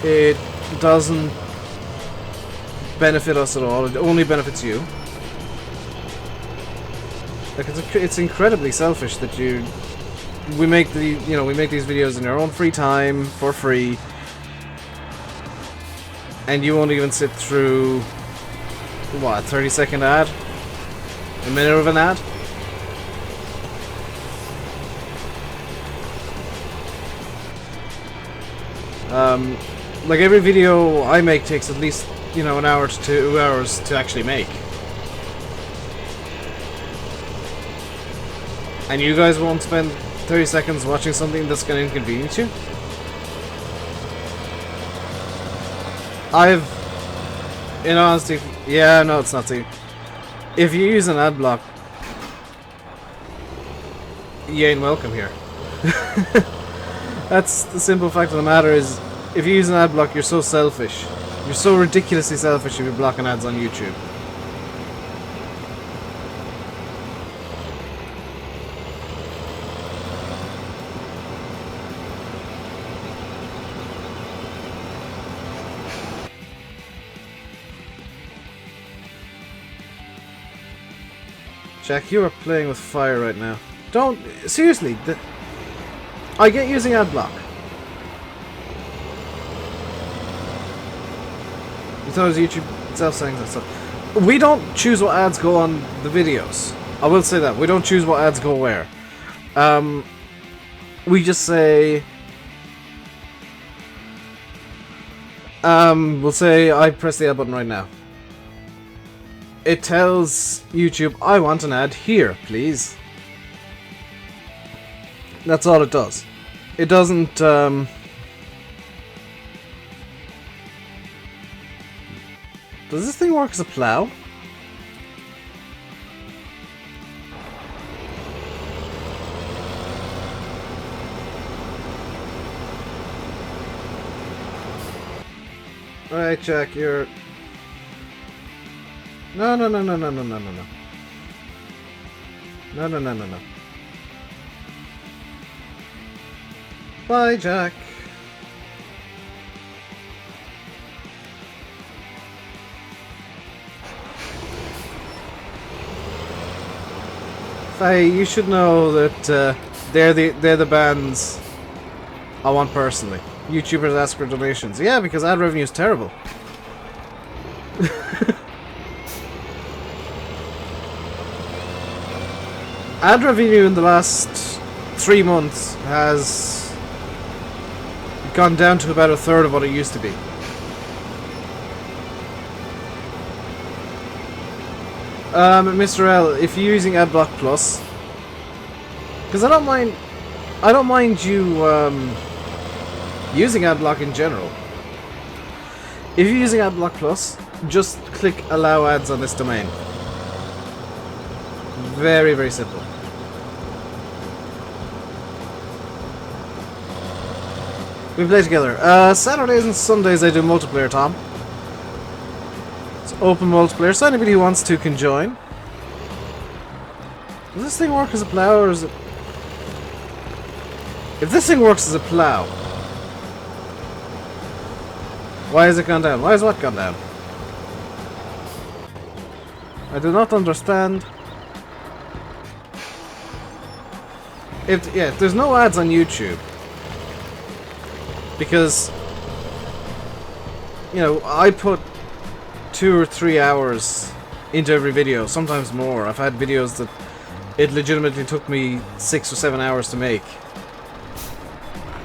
It doesn't benefit us at all. It only benefits you. Like, it's incredibly selfish that we make these videos in our own free time for free, and you won't even sit through what, 30-second ad? A minute of an ad? Like, every video I make takes at least, you know, an hour to 2 hours to actually make. And you guys won't spend 30 seconds watching something that's going to inconvenience you? In honesty, yeah, no, it's not too. If you use an ad block, you ain't welcome here. That's the simple fact of the matter. Is if you use an ad block, you're so selfish. You're so ridiculously selfish if you're blocking ads on YouTube. Jack, you are playing with fire right now. Don't... Seriously, I get using adblock. You thought it was YouTube itself saying that stuff. We don't choose what ads go on the videos. I will say that. We don't choose what ads go where. We just say... we'll say I press the ad button right now. It tells YouTube, I want an ad here, please. That's all it does. It doesn't, Does this thing work as a plow? Alright, Jack, you're... No. No. Bye, Jack. Faye, you should know that they're the bands I want personally. YouTubers ask for donations. Yeah, because ad revenue is terrible. Ad revenue in the last 3 months has gone down to about 1/3 of what it used to be. Mr. L, if you're using AdBlock Plus, because I don't mind you using AdBlock in general. If you're using AdBlock Plus, just click Allow Ads on this domain. Very, very simple. We play together. Saturdays and Sundays I do multiplayer, Tom. It's open multiplayer, so anybody who wants to can join. Does this thing work as a plow, or is it... If this thing works as a plow, why has it gone down? Why has what gone down? I do not understand. If there's no ads on YouTube, because, you know, I put 2 or 3 hours into every video, sometimes more. I've had videos that it legitimately took me 6 or 7 hours to make.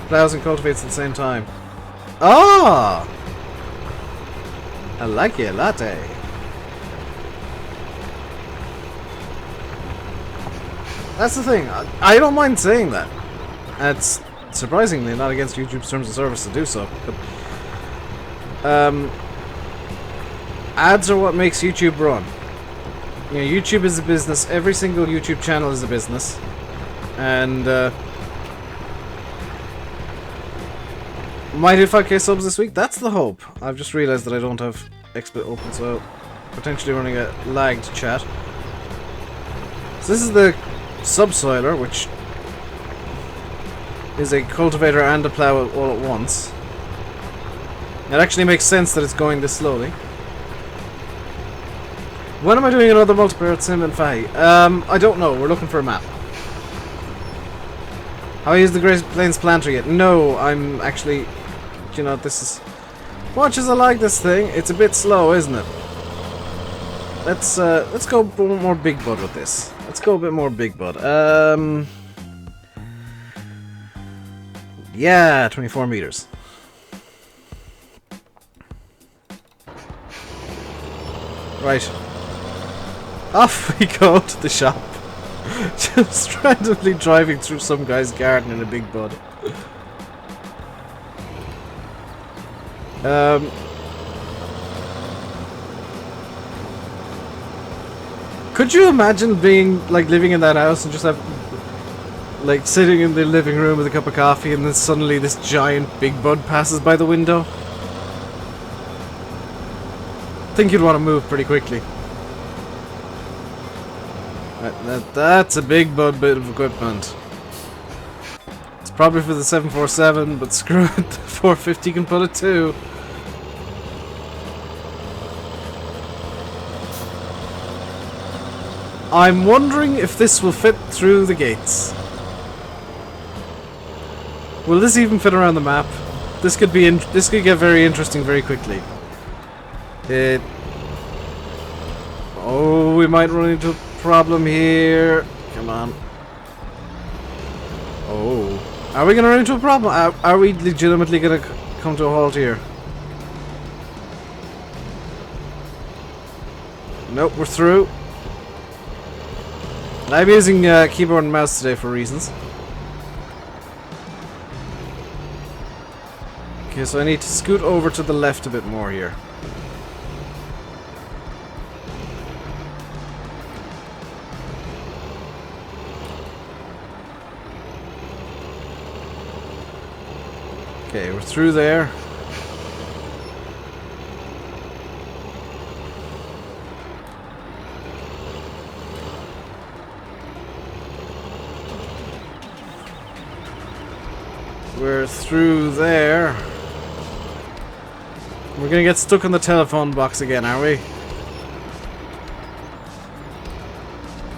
Plows and cultivates at the same time. Ah! I like your latte. That's the thing. I don't mind saying that. It's surprisingly not against YouTube's terms of service to do so. But ads are what makes YouTube run. You know, YouTube is a business. Every single YouTube channel is a business, and might hit 5k subs this week. That's the hope. I've just realised that I don't have XSplit open, so potentially running a lagged chat. So this is the subsoiler, which is a cultivator and a plough all at once. It actually makes sense that it's going this slowly. When am I doing another multiplayer at Sim and Fahy? I don't know. We're looking for a map. Have I used the Great Plains planter yet? No, I'm actually... You know, this is... Much as I like this thing, it's a bit slow, isn't it? Let's go more Big Bud with this. Let's go a bit more Big Bud. Yeah, 24 meters. Right. Off we go to the shop. Just randomly driving through some guy's garden in a Big Bud. Could you imagine being, like, living in that house and just have, like, sitting in the living room with a cup of coffee and then suddenly this giant Big Bud passes by the window? I think you'd want to move pretty quickly. That's a Big Bud bit of equipment. It's probably for the 747, but screw it, the 450 can put it too. I'm wondering if this will fit through the gates. Will this even fit around the map? This could be this could get very interesting very quickly. Oh, we might run into a problem here. Come on. Oh. Are we gonna run into a problem? Are we legitimately gonna come to a halt here? Nope, we're through. I'm using keyboard and mouse today for reasons. Okay, so I need to scoot over to the left a bit more here. Okay, we're through there. We're through there. We're gonna get stuck in the telephone box again, are we?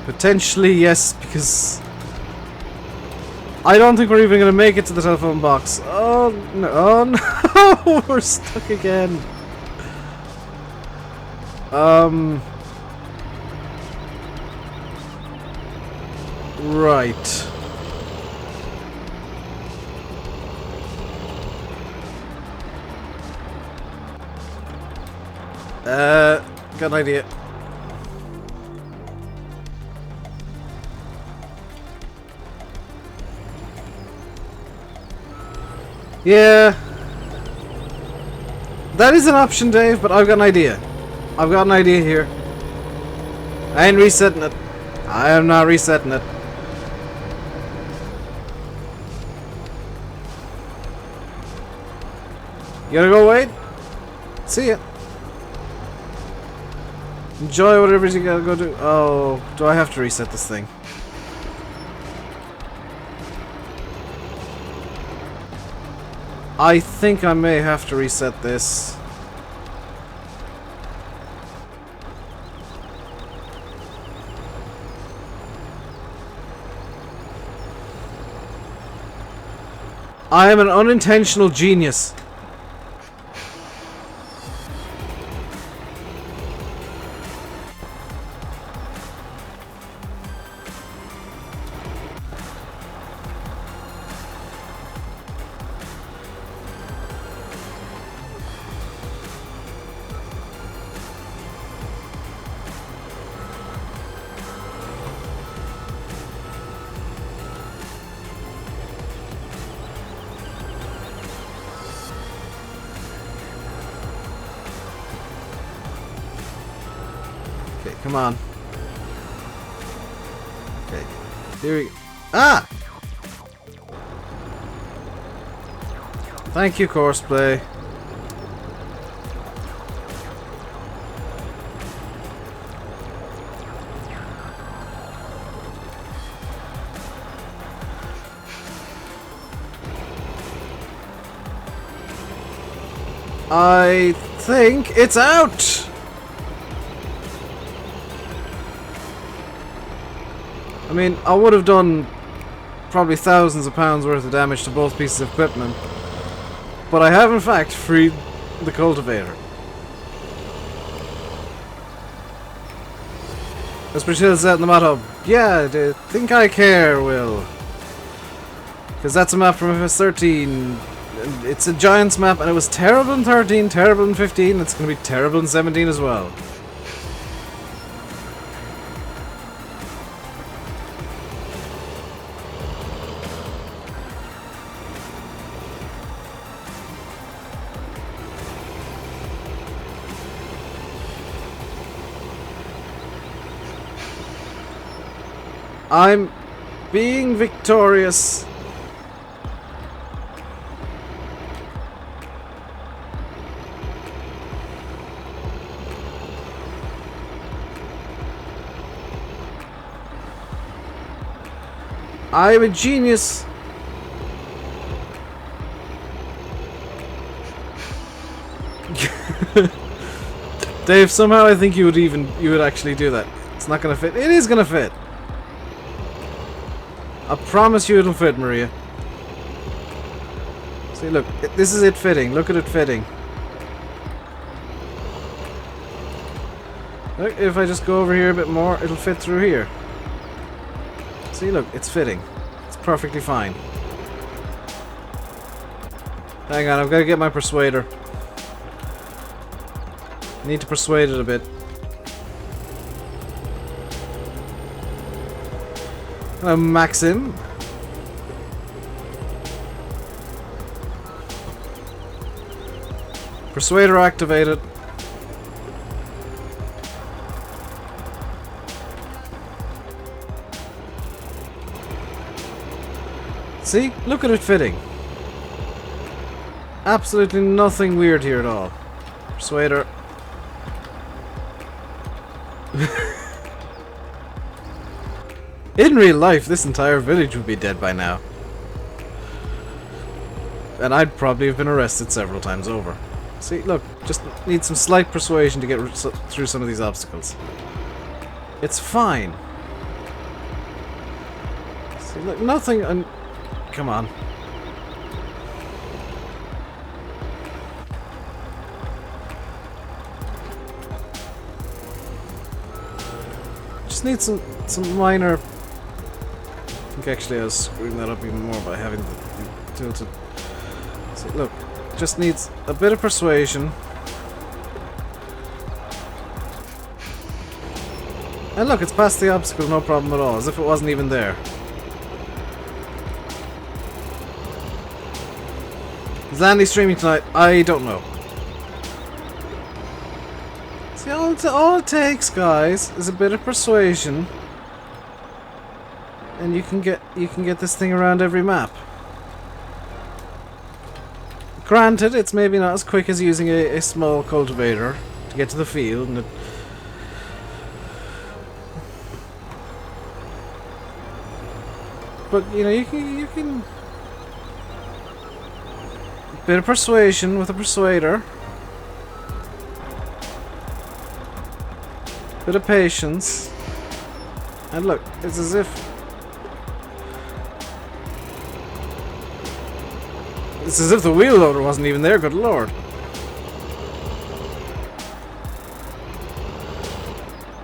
Potentially, yes, because I don't think we're even gonna make it to the telephone box. Oh no! Oh no! We're stuck again. Right. Got an idea. Yeah. That is an option, Dave, but I've got an idea. I've got an idea here. I ain't resetting it. I am not resetting it. You gotta go wait? See ya. Enjoy whatever you gotta go do. Oh, do I have to reset this thing? I think I may have to reset this. I am an unintentional genius. Come on. Okay. Here we go. Ah! Thank you, Courseplay. I think it's out! I mean, I would have done probably thousands of pounds worth of damage to both pieces of equipment, but I have in fact freed the cultivator. As Priscilla said in the motto, yeah, think I care, Will. Because that's a map from FS13. It's a Giants map, and it was terrible in 13, terrible in 15, it's going to be terrible in 17 as well. I'm being victorious. I'm a genius. Dave, somehow I think you would actually do that. It's not gonna fit. It is gonna fit. I promise you it'll fit, Maria. See, look, this is it fitting. Look at it fitting. Look, if I just go over here a bit more, it'll fit through here. See, look, it's fitting. It's perfectly fine. Hang on, I've got to get my persuader. I need to persuade it a bit. Hello, Maxim. Persuader activated. See? Look at it fitting. Absolutely nothing weird here at all. Persuader. In real life, this entire village would be dead by now. And I'd probably have been arrested several times over. See, look, just need some slight persuasion to get through some of these obstacles. It's fine. See, look, nothing... Come on. Just need some minor... I think actually I was screwing that up even more by having the tilted. So look, just needs a bit of persuasion. And look, it's past the obstacle, no problem at all, as if it wasn't even there. Is Landy streaming tonight? I don't know. See, all it takes, guys, is a bit of persuasion. And you can get this thing around every map. Granted, it's maybe not as quick as using a small cultivator to get to the field, and but you know you can bit of persuasion with a persuader, bit of patience, and look, it's as if the wheel loader wasn't even there, good lord.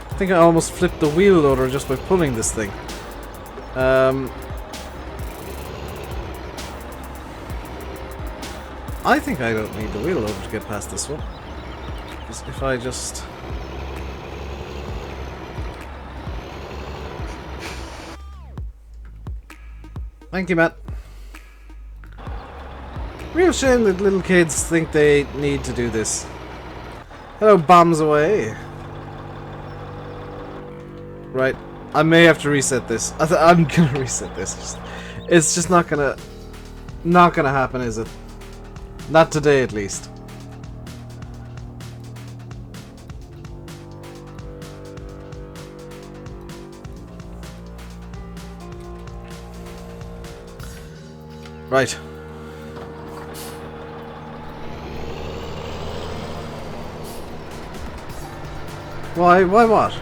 I think I almost flipped the wheel loader just by pulling this thing. I think I don't need the wheel loader to get past this one. Because if I just... Thank you, Matt. Real shame that little kids think they need to do this. Hello, bombs away. Right. I may have to reset this. I'm gonna reset this. It's just not gonna happen, is it? Not today, at least. Right. Why what?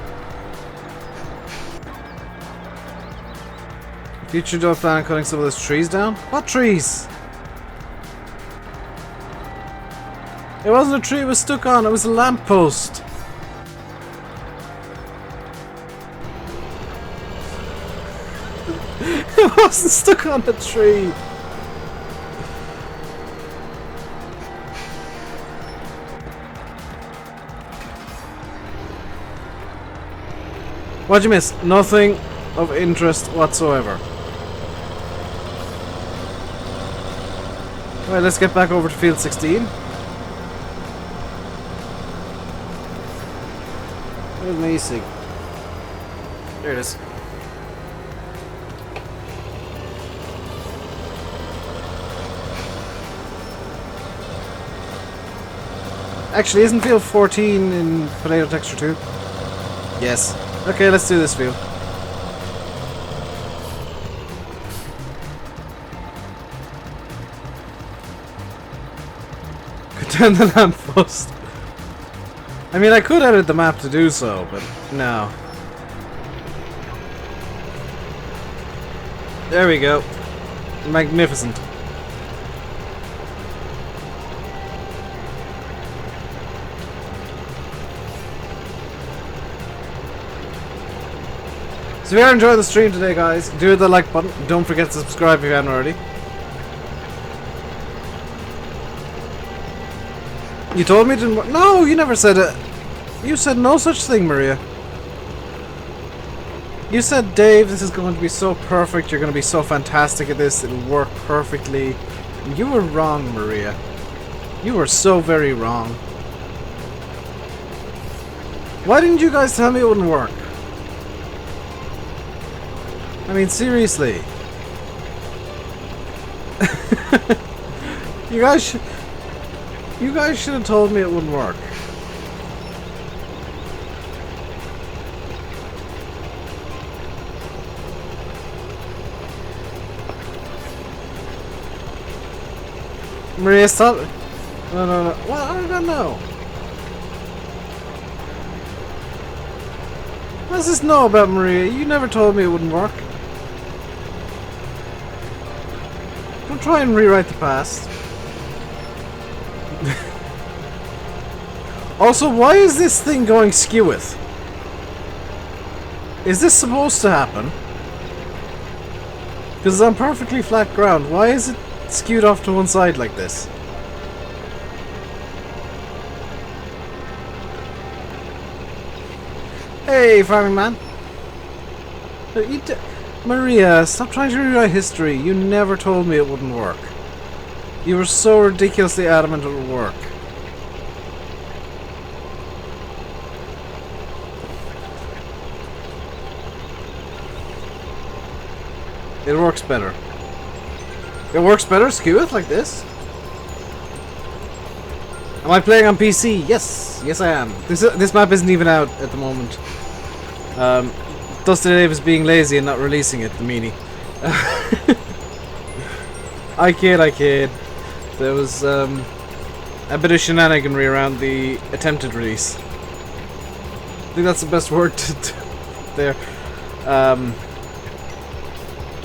Future don't plan on cutting some of those trees down? What trees? It wasn't a tree it was stuck on, it was a lamppost. It wasn't stuck on a tree. What'd you miss? Nothing of interest whatsoever. Right, let's get back over to field 16. Where's my e-cig? There it is. Actually, isn't field 14 in potato texture 2? Yes. Okay, let's do this field. Cut down the lamppost. I mean, I could edit the map to do so, but no. There we go. Magnificent. So if you are enjoying the stream today, guys, do hit the like button. Don't forget to subscribe if you haven't already. You told me it didn't work. No, you never said it. You said no such thing, Maria. You said, Dave, this is going to be so perfect. You're going to be so fantastic at this. It'll work perfectly. You were wrong, Maria. You were so very wrong. Why didn't you guys tell me it wouldn't work? I mean, seriously. You guys should have told me it wouldn't work. Maria, stop. No. What? I don't know. What does this know about Maria? You never told me it wouldn't work. Don't try and rewrite the past. Also, why is this thing going skeweth? Is this supposed to happen? Because it's on perfectly flat ground. Why is it skewed off to one side like this? Hey, farming man. Maria, stop trying to rewrite history. You never told me it wouldn't work. You were so ridiculously adamant it would work. It works better. It works better, skew it like this? Am I playing on PC? Yes, yes I am. This map isn't even out at the moment. Dusty Dave is being lazy and not releasing it, the meanie. I kid. There was a bit of shenaniganry around the attempted release. I think that's the best word to there.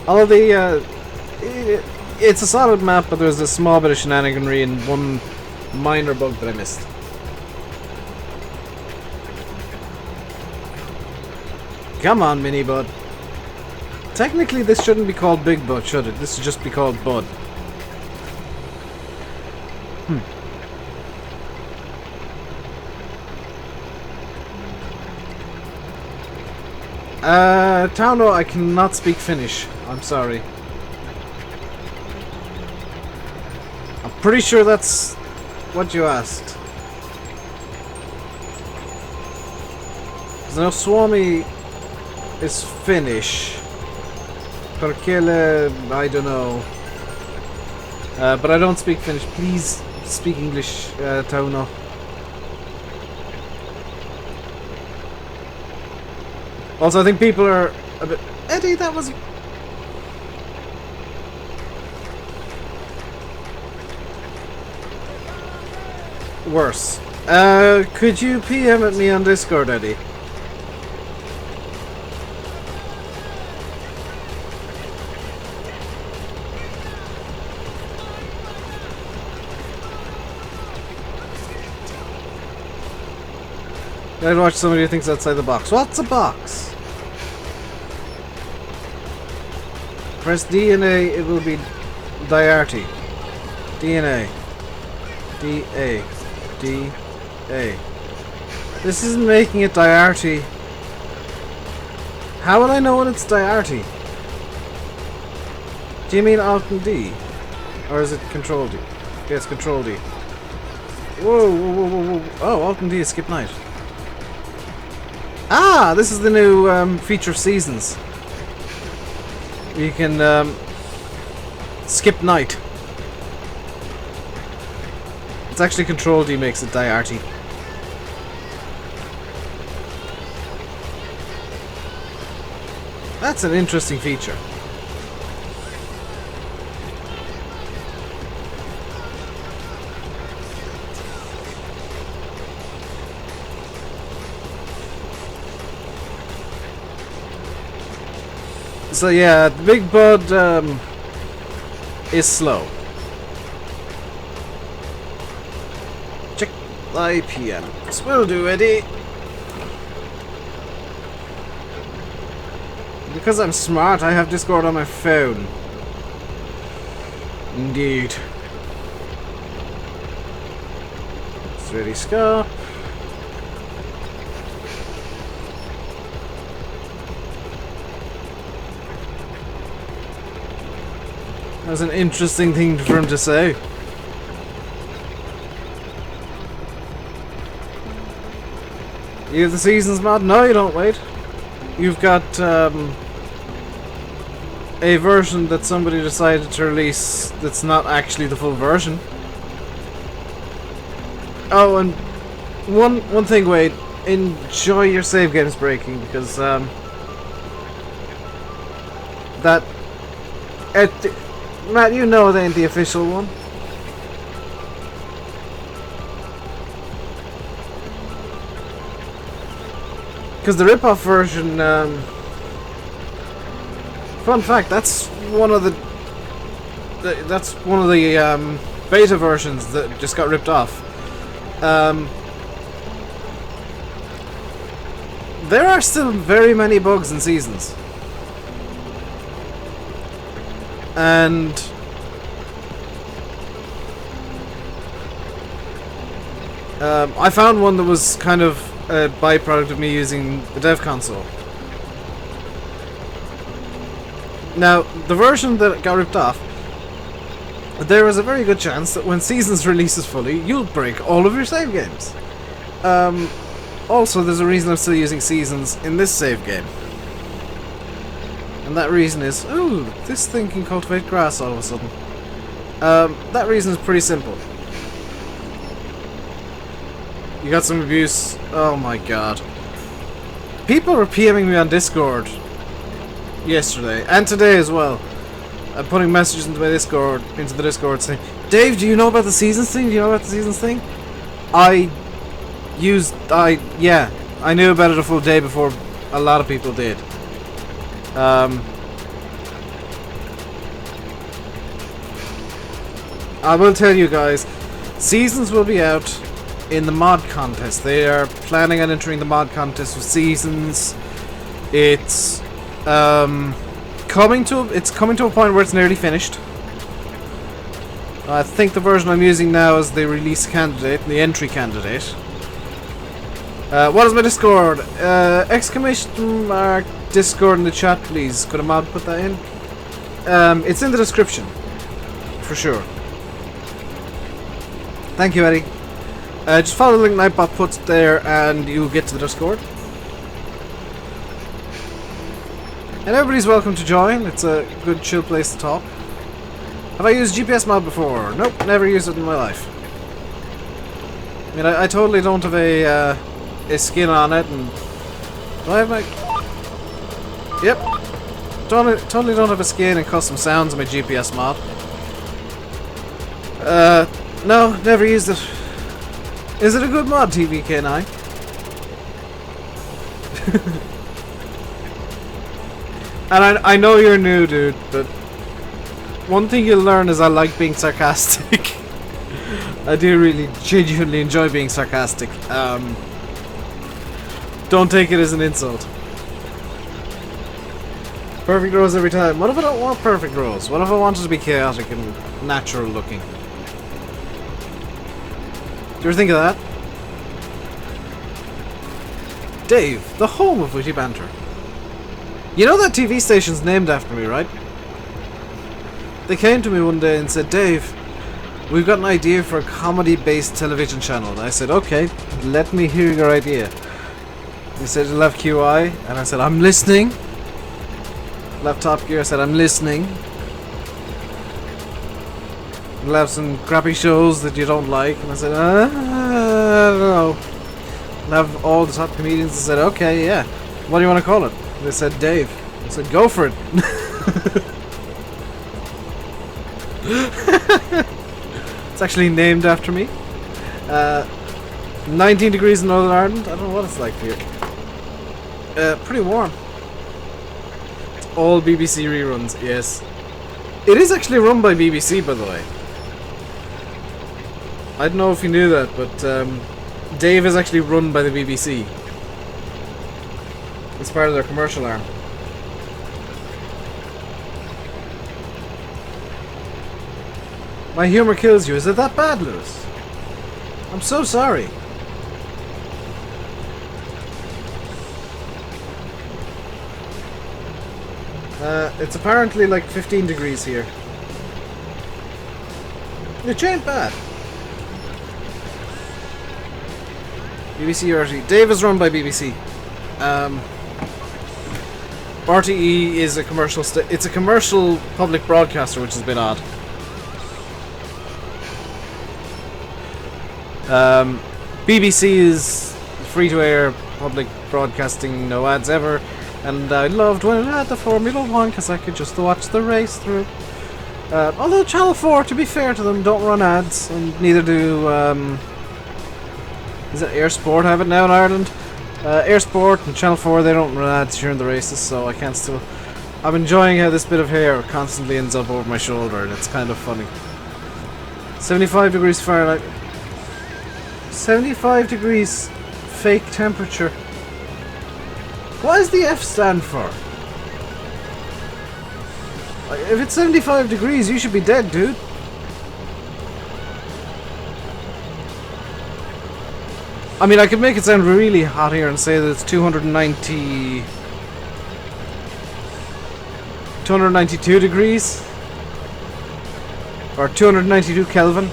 Although it's a solid map, but there's a small bit of shenaniganry and one minor bug that I missed. Come on, Mini Bud. Technically, this shouldn't be called Big Bud, should it? This should just be called Bud. Tauno, I cannot speak Finnish. I'm sorry. I'm pretty sure that's what you asked. Because I know Swami is Finnish. Perkele, I don't know. But I don't speak Finnish. Please speak English, Tauno. Also, I think people are a bit... Eddie, that was... worse. Could you PM at me on Discord, Eddie? I'd watch somebody who thinks outside the box. What's a box? Press D and A, it will be Diarty. D and A. D A. D A. This isn't making it Diarty. How will I know when it's Diarty? Do you mean Alt and D? Or is it Control D? Yeah, it's Control D. Whoa, whoa, whoa, whoa, whoa. Oh, Alt and D is skip night. Ah, this is the new feature of seasons. You can skip night. It's actually Control D makes it Diarty. That's an interesting feature. So yeah, the Big Bud is slow. Check the IPM. Will do, Eddie. Because I'm smart, I have Discord on my phone. Indeed. It's ready, scope. That's an interesting thing for him to say. You have the seasons mod? No, you don't, wait. You've got a version that somebody decided to release that's not actually the full version. Oh, and one thing, Wade. Enjoy your save games breaking, because that... Matt, you know it ain't the official one. Because the rip-off version, fun fact, that's one of the beta versions that just got ripped off. There are still very many bugs in seasons. And I found one that was kind of a byproduct of me using the dev console. Now, the version that got ripped off, there is a very good chance that when Seasons releases fully, you'll break all of your save games. Also, there's a reason I'm still using Seasons in this save game. And that reason is, ooh, this thing can cultivate grass all of a sudden. That reason is pretty simple. You got some abuse. Oh my god. People were PMing me on Discord yesterday, and today as well. Putting messages into the Discord saying, Dave, do you know about the seasons thing? Do you know about the seasons thing? Yeah, I knew about it a full day before a lot of people did. I will tell you guys, Seasons will be out in the mod contest. They are planning on entering the mod contest with Seasons. It's coming to a point where it's nearly finished. I think the version I'm using now is the release candidate, the entry candidate. What is my Discord? Exclamation mark Discord in the chat, please. Could a mod put that in? It's in the description, for sure. Thank you, Eddie. Just follow the link Nightbot puts there and you'll get to the Discord. And everybody's welcome to join. It's a good chill place to talk. Have I used GPS mod before? Nope, never used it in my life. I mean, I totally don't have a skin on it, and do I have my... Yep. Totally don't have a skin and custom sounds in my GPS mod. No, never used it. Is it a good mod, TVK9? And I know you're new, dude, but one thing you'll learn is I like being sarcastic. I do really genuinely enjoy being sarcastic. Don't take it as an insult. Perfect rows every time. What if I don't want perfect rows? What if I want it to be chaotic and natural looking? Do you ever think of that? Dave, the home of witty banter. You know that TV station's named after me, right? They came to me one day and said, Dave, we've got an idea for a comedy-based television channel. And I said, okay, let me hear your idea. They said, it'll have QI. And I said, I'm listening. Left Top Gear, I said, I'm listening. It'll have some crappy shows that you don't like. And I said, I don't know. And have all the top comedians. I said, okay, yeah. What do you want to call it? They said, Dave. I said, go for it. It's actually named after me. 19 degrees in Northern Ireland. I don't know what it's like here. Pretty warm. It's all BBC reruns, yes. It is actually run by BBC, by the way. I don't know if you knew that, but Dave is actually run by the BBC. It's part of their commercial arm. My humor kills you. Is it that bad, Lewis? I'm so sorry. It's apparently like 15 degrees here. It ain't bad. BBC RTE. Dave is run by BBC. RTE is a commercial. It's a commercial public broadcaster, which has been odd. BBC is free-to-air public broadcasting, no ads ever, and I loved when it had the Formula 1 because I could just watch the race through. Although Channel 4, to be fair to them, don't run ads, and neither do is it Air Sport have it now in Ireland? Air Sport and Channel 4, they don't run ads during the races, so I can't still... I'm enjoying how this bit of hair constantly ends up over my shoulder, and it's kind of funny. 75 degrees Fahrenheit. 75 degrees fake temperature. What does the F stand for? Like, if it's 75 degrees, you should be dead, dude. I mean, I could make it sound really hot here and say that it's 292 degrees. Or 292 Kelvin.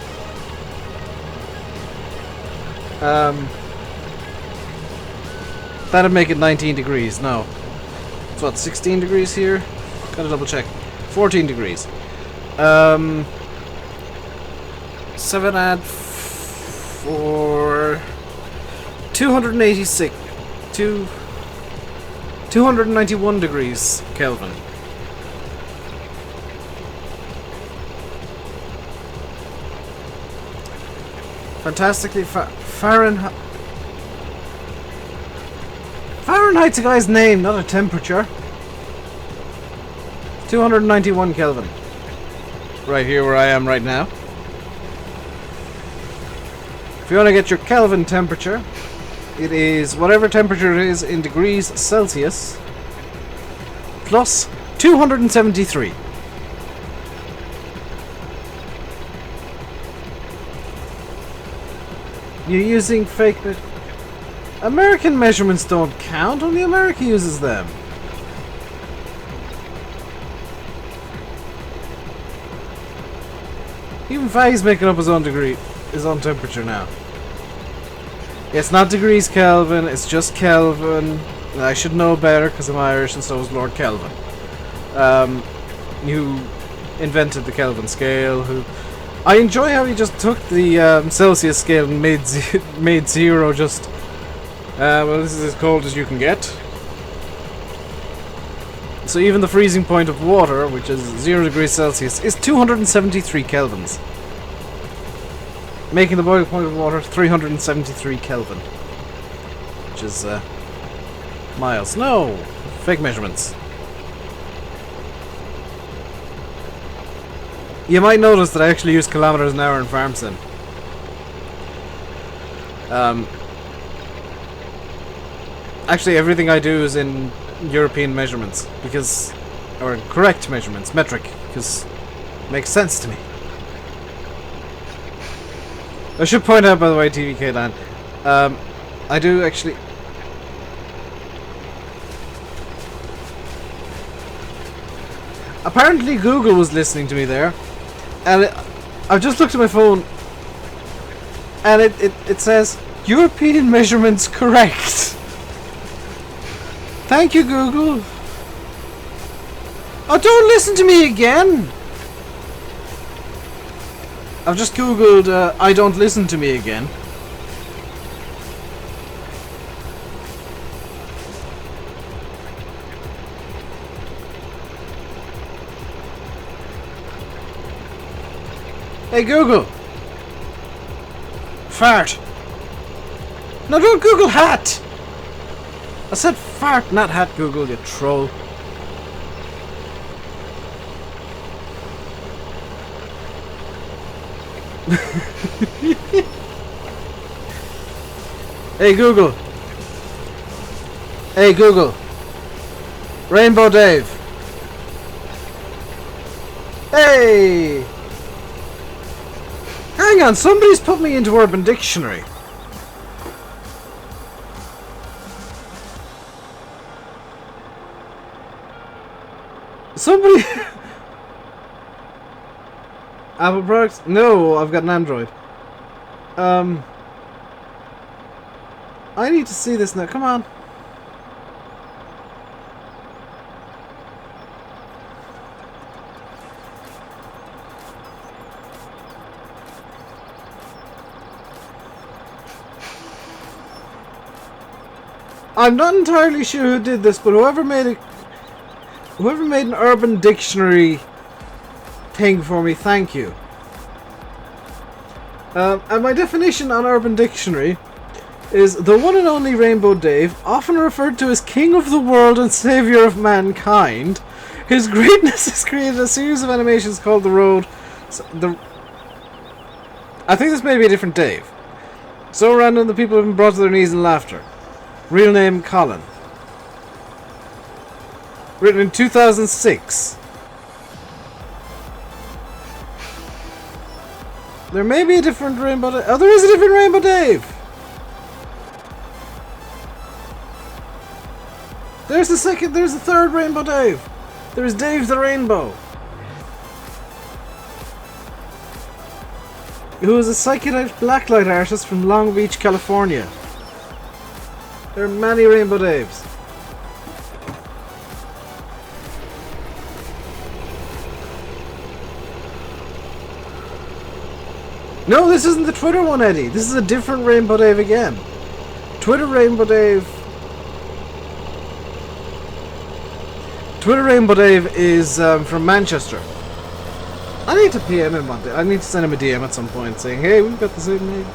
That'd make it 19 degrees. No. It's what, 16 degrees here? Gotta double check. 14 degrees. 7 add for 286. 291 degrees Kelvin. Fantastically Fahrenheit. Fahrenheit's a guy's name, not a temperature. 291 Kelvin. Right here where I am right now. If you want to get your Kelvin temperature, it is whatever temperature it is in degrees Celsius plus 273. You're using fake... American measurements don't count, only America uses them. Even Fag's making up his own degree, his own temperature now. It's not degrees Kelvin, it's just Kelvin. I should know better because I'm Irish and so is Lord Kelvin. who invented the Kelvin scale. Who I enjoy how he just took the Celsius scale and made 0 just. Well, this is as cold as you can get. So even the freezing point of water, which is 0 degrees Celsius, is 273 kelvins. Making the boiling point of water 373 Kelvin. Which is, miles. No! Fake measurements. You might notice that I actually use kilometers an hour in farm sim. Actually, everything I do is in European measurements. Or correct measurements, metric, because it makes sense to me. I should point out, by the way, TVK Land, I do actually... Apparently Google was listening to me there, and I've just looked at my phone, and it says, European measurements correct. Thank you, Google. Oh, don't listen to me again! I've just googled, I don't listen to me again. Hey Google! Fart! No, don't Google hat! I said fart, not hat, Google, you troll. Hey Google. Hey Google. Rainbow Dave. Hey. Hang on, somebody's put me into Urban Dictionary. Somebody... Apple products? No, I've got an Android. I need to see this now. Come on. I'm not entirely sure who did this, but whoever made an Urban Dictionary thing for me, thank you. And my definition on Urban Dictionary is the one and only Rainbow Dave, often referred to as King of the World and Savior of Mankind. His greatness has created a series of animations called The Road. I think this may be a different Dave. So random that people have been brought to their knees in laughter. Real name Colin. Written in 2006. There may be a different Rainbow Dave. Oh, there is a different Rainbow Dave! There's the third Rainbow Dave! There's Dave the Rainbow! Who is a psychedelic blacklight artist from Long Beach, California. There are many Rainbow Daves. No, this isn't the Twitter one, Eddie. This is a different Rainbow Dave again. Twitter Rainbow Dave is from Manchester. I need to PM him one day. I need to send him a DM at some point saying, hey, we've got the same name.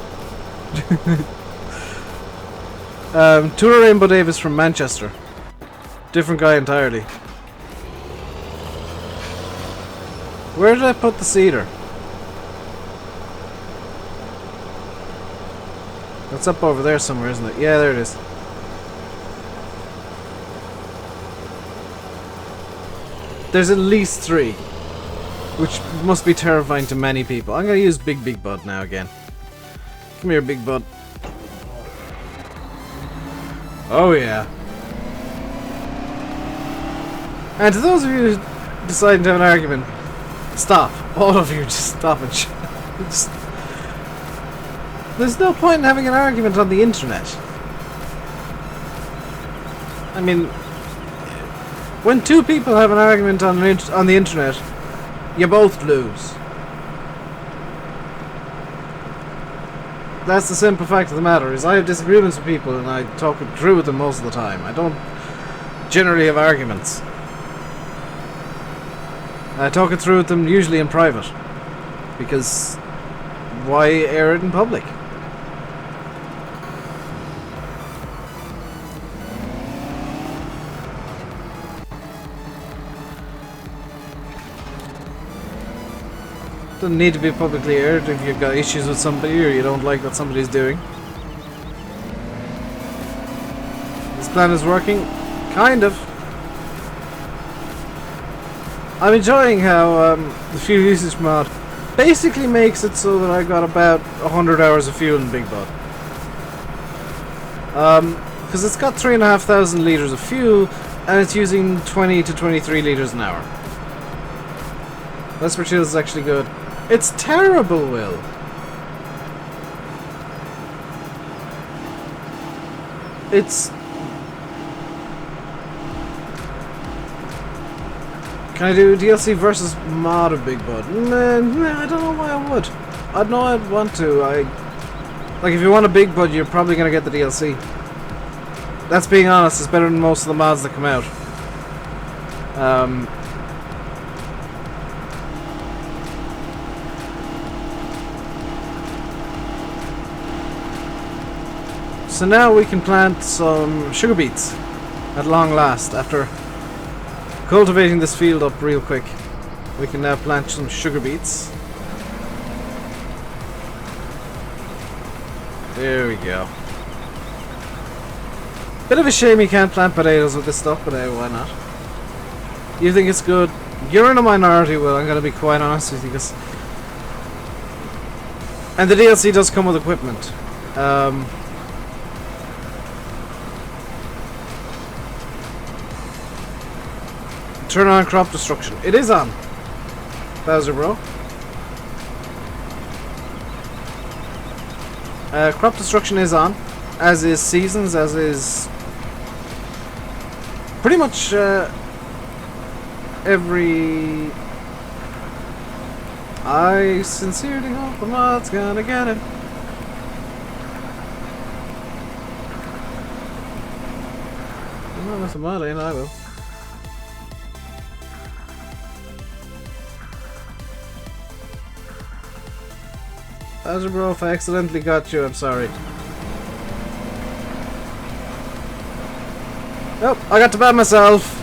Twitter Rainbow Dave is from Manchester. Different guy entirely. Where did I put the cedar? That's up over there somewhere, isn't it? Yeah, there it is. There's at least 3. Which must be terrifying to many people. I'm gonna use Big Bud now again. Come here, Big Bud. Oh yeah. And to those of you deciding to have an argument, stop. All of you, just stop and just... There's no point in having an argument on the internet. I mean, When two people have an argument on the internet, you both lose. That's the simple fact of the matter, is I have disagreements with people and I talk it through with them most of the time. I don't generally have arguments. I talk it through with them usually in private. Because why air it in public? Doesn't need to be publicly aired if you've got issues with somebody or you don't like what somebody's doing. This plan is working, kind of. I'm enjoying how the fuel usage mod basically makes it so that I got about 100 hours of fuel in Big Bud. Because it's got 3,500 litres of fuel and it's using 20 to 23 litres an hour. That's for fuel is actually good. It's terrible, Will. It's... Can I do DLC versus mod of Big Bud? Nah, I don't know why I would. I know I'd want to. Like, if you want a Big Bud, you're probably gonna get the DLC. That's being honest, it's better than most of the mods that come out. So now we can plant some sugar beets at long last. After cultivating this field up real quick, we can now plant some sugar beets. There we go. Bit of a shame you can't plant potatoes with this stuff, but hey, why not? You think it's good? You're in a minority, Will, I'm gonna be quite honest with you, because... And the DLC does come with equipment. Turn on crop destruction. It is on. Bowser, bro. Crop destruction is on. As is seasons, as is... pretty much every... I sincerely hope the mod's gonna get it. Well, if the mod ain't, I will. Bowser, bro, if I accidentally got you, I'm sorry. Nope, I got to ban myself.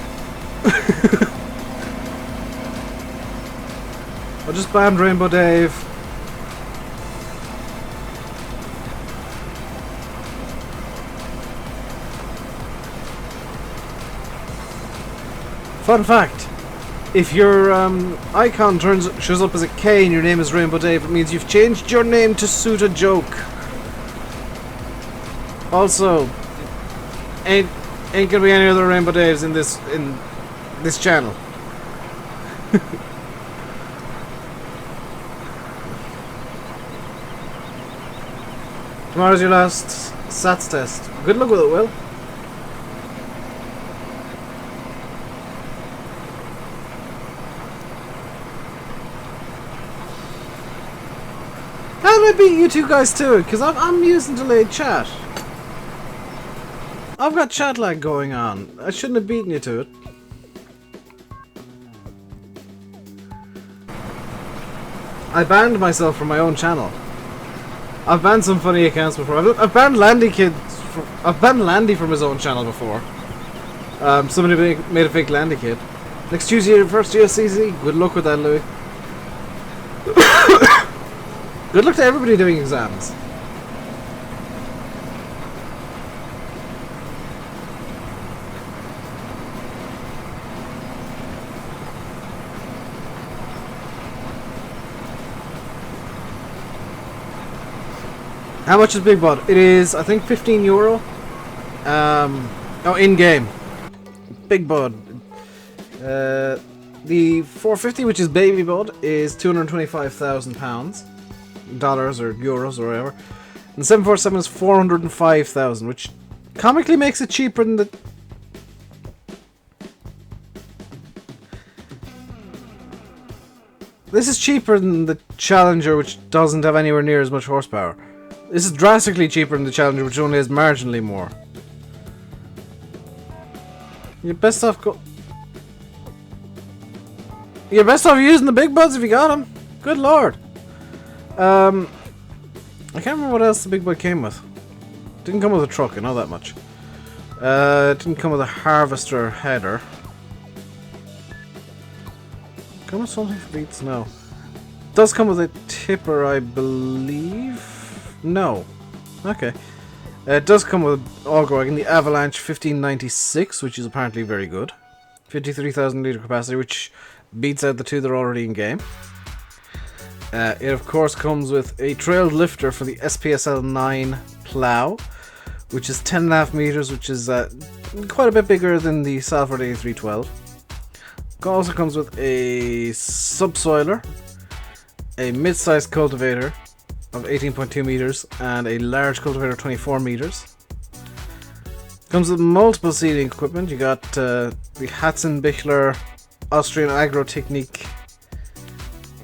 I just banned Rainbow Dave. Fun fact. If your icon shows up as a K and your name is Rainbow Dave, it means you've changed your name to suit a joke. Also, ain't gonna be any other Rainbow Daves in this channel. Tomorrow's your last SATs test. Good luck with it, Will. How did I beat you two guys to it? Because I'm using delayed chat. I've got chat lag going on. I shouldn't have beaten you to it. I banned myself from my own channel. I've banned some funny accounts before. I've banned Landy I've banned Landy from his own channel before. Somebody made a fake Landy Kid. Next Tuesday, first GSCZ. Good luck with that, Louis. Good luck to everybody doing exams. How much is Big Bud? It is, I think, €15. Oh, in-game. Big Bud. The 450, which is Baby Bud, is £225,000. Dollars or euros or whatever. And the 747 is 405,000, which comically makes it cheaper than the... This is cheaper than the Challenger, which doesn't have anywhere near as much horsepower. This is drastically cheaper than the Challenger, which only has marginally more. You're best off You're best off using the big buds if you got them. Good lord. I can't remember what else the big bud came with. Didn't come with a truck, I know that much. It didn't come with a harvester header. Come with something for beats? No. Does come with a tipper, I believe? No. Okay. It does come with auger wagon, the Avalanche 1596, which is apparently very good. 53,000 litre capacity, which beats out the two that are already in game. It of course comes with a trailed lifter for the SPSL 9 plough, which is 10.5 meters, which is quite a bit bigger than the Salford A312. It also comes with a subsoiler, a mid-sized cultivator of 18.2 meters, and a large cultivator of 24 meters. Comes with multiple seeding equipment. You got the Hatzenbichler Austrian Agrotechnik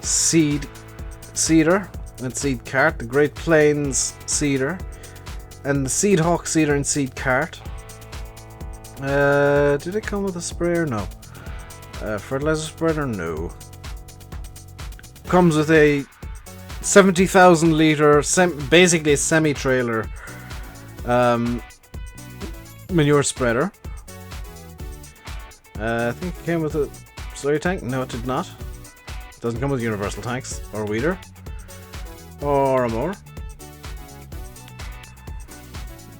seeder and seed cart, the Great Plains seeder, and the Seed Hawk seeder and seed cart. Did it come with a sprayer? No. Fertilizer spreader? No. Comes with a 70,000 litre, basically a semi-trailer manure spreader. I think it came with a slurry tank. No, it did not. It doesn't come with universal tanks, or weeder, or a mower,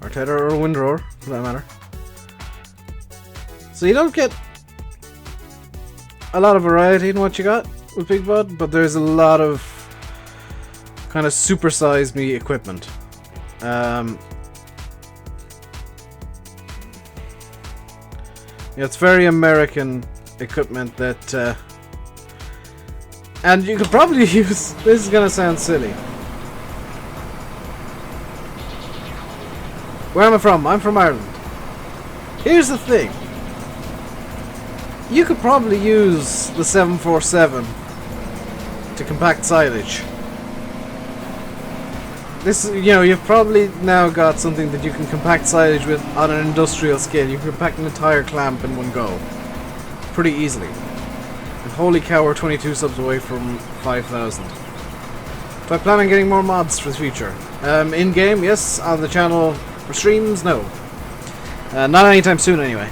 or tedder, or a windrower, for that matter. So you don't get a lot of variety in what you got with Big Bud, but there's a lot of kind of supersize me equipment. It's very American equipment that, and you could probably use. This is gonna sound silly. Where am I from? I'm from Ireland. Here's the thing. You could probably use the 747 to compact silage. This, you've probably now got something that you can compact silage with on an industrial scale. You can compact an entire clamp in one go. Pretty easily. And holy cow, we're 22 subs away from 5,000. Do I plan on getting more mods for the future? In-game, yes. On the channel for streams, no. Not anytime soon, anyway.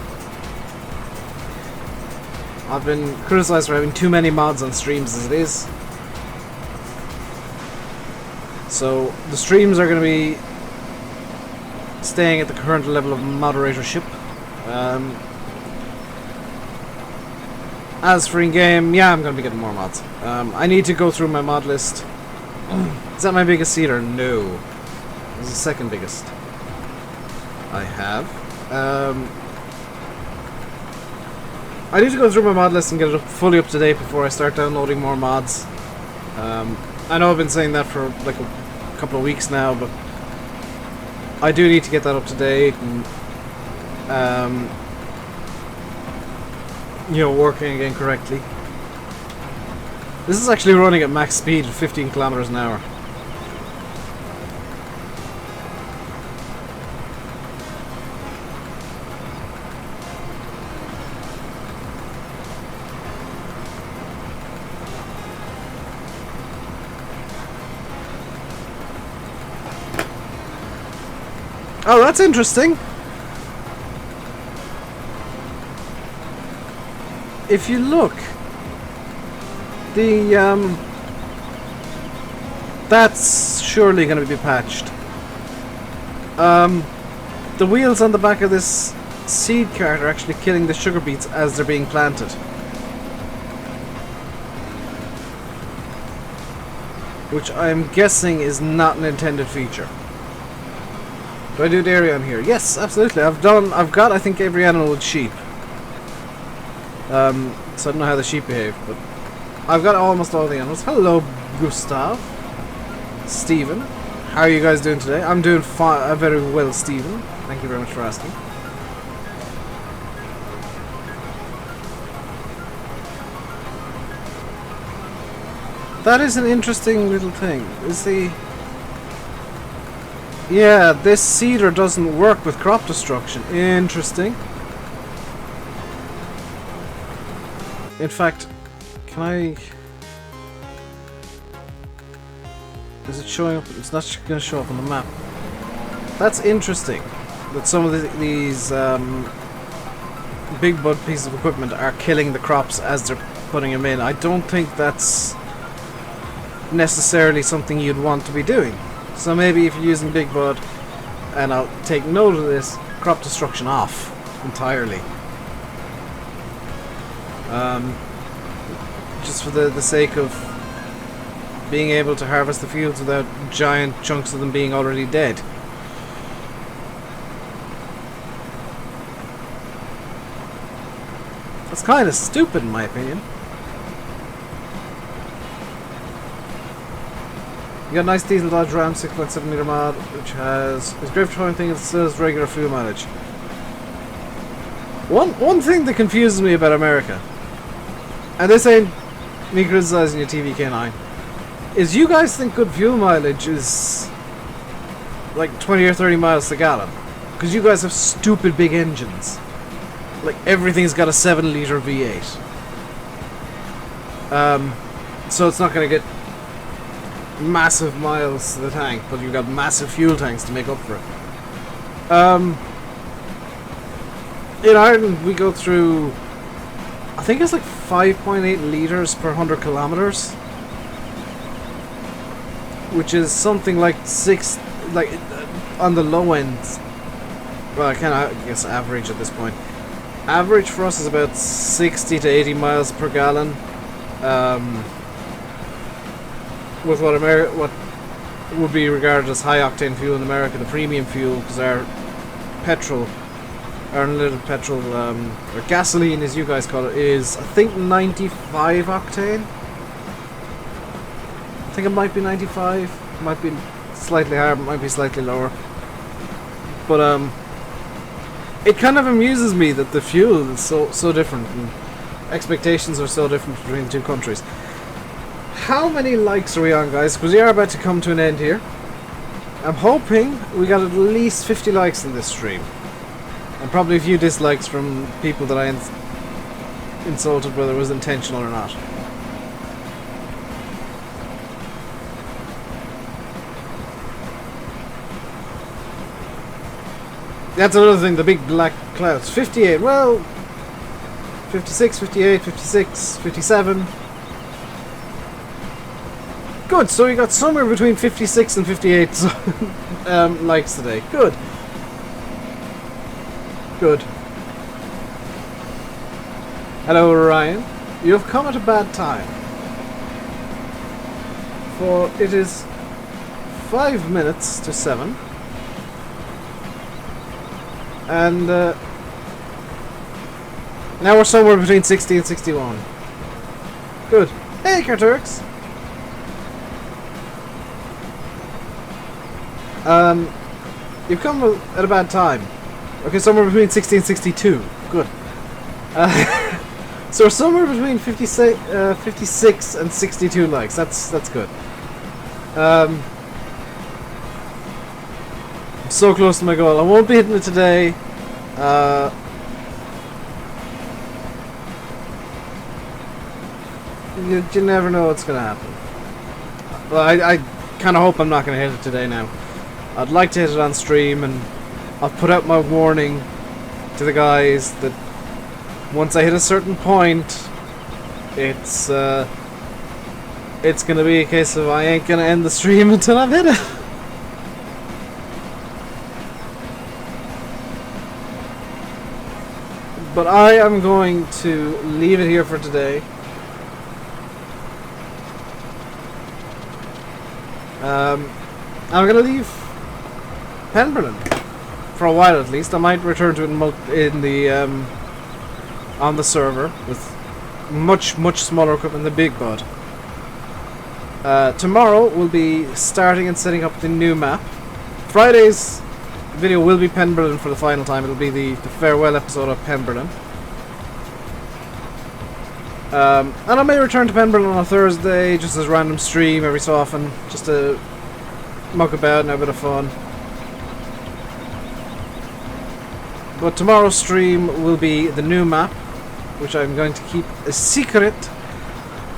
I've been criticized for having too many mods on streams as it is. So the streams are going to be staying at the current level of moderatorship. As for in-game, yeah, I'm going to be getting more mods. I need to go through my mod list. Is that my biggest seeder? No. It's the second biggest. I have. I need to go through my mod list and get it fully up to date before I start downloading more mods. I know I've been saying that for like a couple of weeks now, but I do need to get that up to date and working again correctly. This is actually running at max speed at 15 kilometers an hour. Oh, that's interesting. If you look, that's surely going to be patched. The wheels on the back of this seed cart are actually killing the sugar beets as they're being planted. Which I'm guessing is not an intended feature. Do I do dairy on here? Yes, absolutely. I've got, I think, every animal with sheep. So I don't know how the sheep behave, but I've got almost all the animals. Hello, Gustav. Stephen. How are you guys doing today? I'm doing fine, very well, Stephen. Thank you very much for asking. That is an interesting little thing. Is the... Yeah, this seeder doesn't work with crop destruction. Interesting. In fact, can I... Is it showing up? It's not going to show up on the map. That's interesting. That some of these big bud pieces of equipment are killing the crops as they're putting them in. I don't think that's necessarily something you'd want to be doing. So maybe if you're using big bud, and I'll take note of this, crop destruction off entirely. Just for the sake of being able to harvest the fields without giant chunks of them being already dead. That's kind of stupid in my opinion. You got a nice diesel Dodge Ram 6.7 meter mod, which is great for towing things. It still has regular fuel mileage. One thing that confuses me about America, and this ain't me criticizing your TVK9, is you guys think good fuel mileage is like 20 or 30 miles to gallon, because you guys have stupid big engines. Like everything's got a 7-liter V8. So it's not going to get massive miles to the tank, but you've got massive fuel tanks to make up for it. In Ireland we go through, I think it's like 5.8 litres per 100 kilometers, which is something like 6, like on the low end. Well, I guess average at this point. Average for us is about 60 to 80 miles per gallon. With what would be regarded as high octane fuel in America, the premium fuel, because our unleaded petrol, or gasoline as you guys call it, is I think 95 octane. I think it might be 95, it might be slightly higher, it might be slightly lower. But it kind of amuses me that the fuel is so different, and expectations are so different between the two countries. How many likes are we on, guys? Because we are about to come to an end here. I'm hoping we got at least 50 likes in this stream. And probably a few dislikes from people that I insulted, whether it was intentional or not. That's another thing, the big black clouds. 58, well, 56, 58, 56, 57. Good, so we got somewhere between 56 and 58 likes today. Good. Good. Hello, Ryan. You have come at a bad time. For it is 5 minutes to 7. And now we're somewhere between 60 and 61. Good. Hey, Carturks! You've come at a bad time. Okay, somewhere between 60 and 62. Good. So we're somewhere between 56 and 62 likes. That's good. I'm so close to my goal. I won't be hitting it today. You never know what's gonna happen. Well, I kind of hope I'm not gonna hit it today now. I'd like to hit it on stream, and I'll put out my warning to the guys that once I hit a certain point, it's gonna be a case of I ain't gonna end the stream until I've hit it. But I am going to leave it here for today. I'm gonna leave Penberlan for a while at least. I might return to it in the on the server with much smaller equipment than Big Bud. Tomorrow we'll be starting and setting up the new map. Friday's video will be Penberlan for the final time. It'll be the farewell episode of Penberlan. And I may return to Penberlan on a Thursday, just as a random stream every so often, just to muck about and have a bit of fun. But tomorrow's stream will be the new map, which I'm going to keep a secret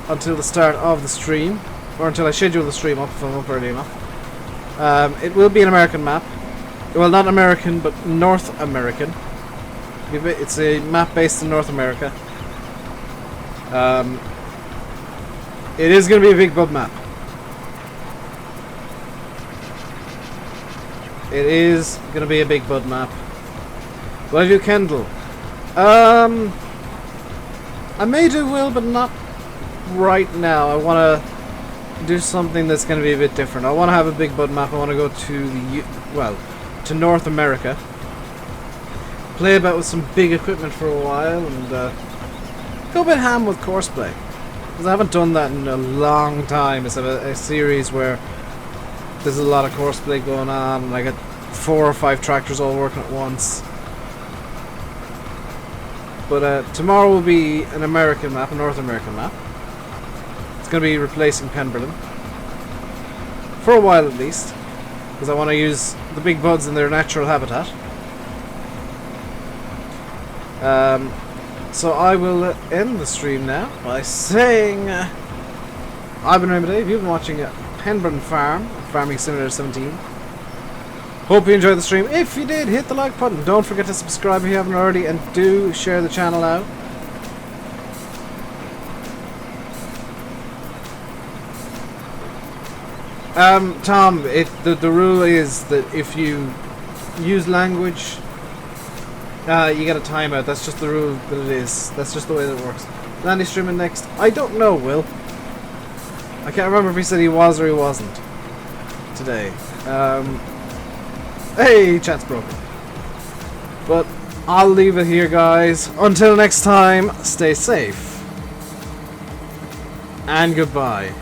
until the start of the stream, or until I schedule the stream up if I'm up early enough. It will be an American map. Well, not American, but North American. It's a map based in North America. It is going to be a big bub map. It is going to be a big bud map. Will I do Kendall? I may do Will, but not right now. I want to do something that's going to be a bit different. I want to have a big bud map. I want to go to to North America. Play about with some big equipment for a while and go a bit ham with courseplay. Because I haven't done that in a long time. It's a series where there's a lot of courseplay going on, and I got 4 or 5 tractors all working at once. But tomorrow will be an American map, a North American map. It's going to be replacing Penberlan. For a while at least. Because I want to use the big buds in their natural habitat. So I will end the stream now by saying I've been Raymond Dave. You've been watching Penberlan Farm, Farming Simulator 17. Hope you enjoyed the stream. If you did, hit the like button. Don't forget to subscribe if you haven't already, and do share the channel out. Tom, the rule is that if you use language, you get a timeout. That's just the rule that it is. That's just the way that it works. Landy streaming next. I don't know, Will. I can't remember if he said he was or he wasn't today. Hey, chat's broken. But I'll leave it here, guys. Until next time, stay safe. And goodbye.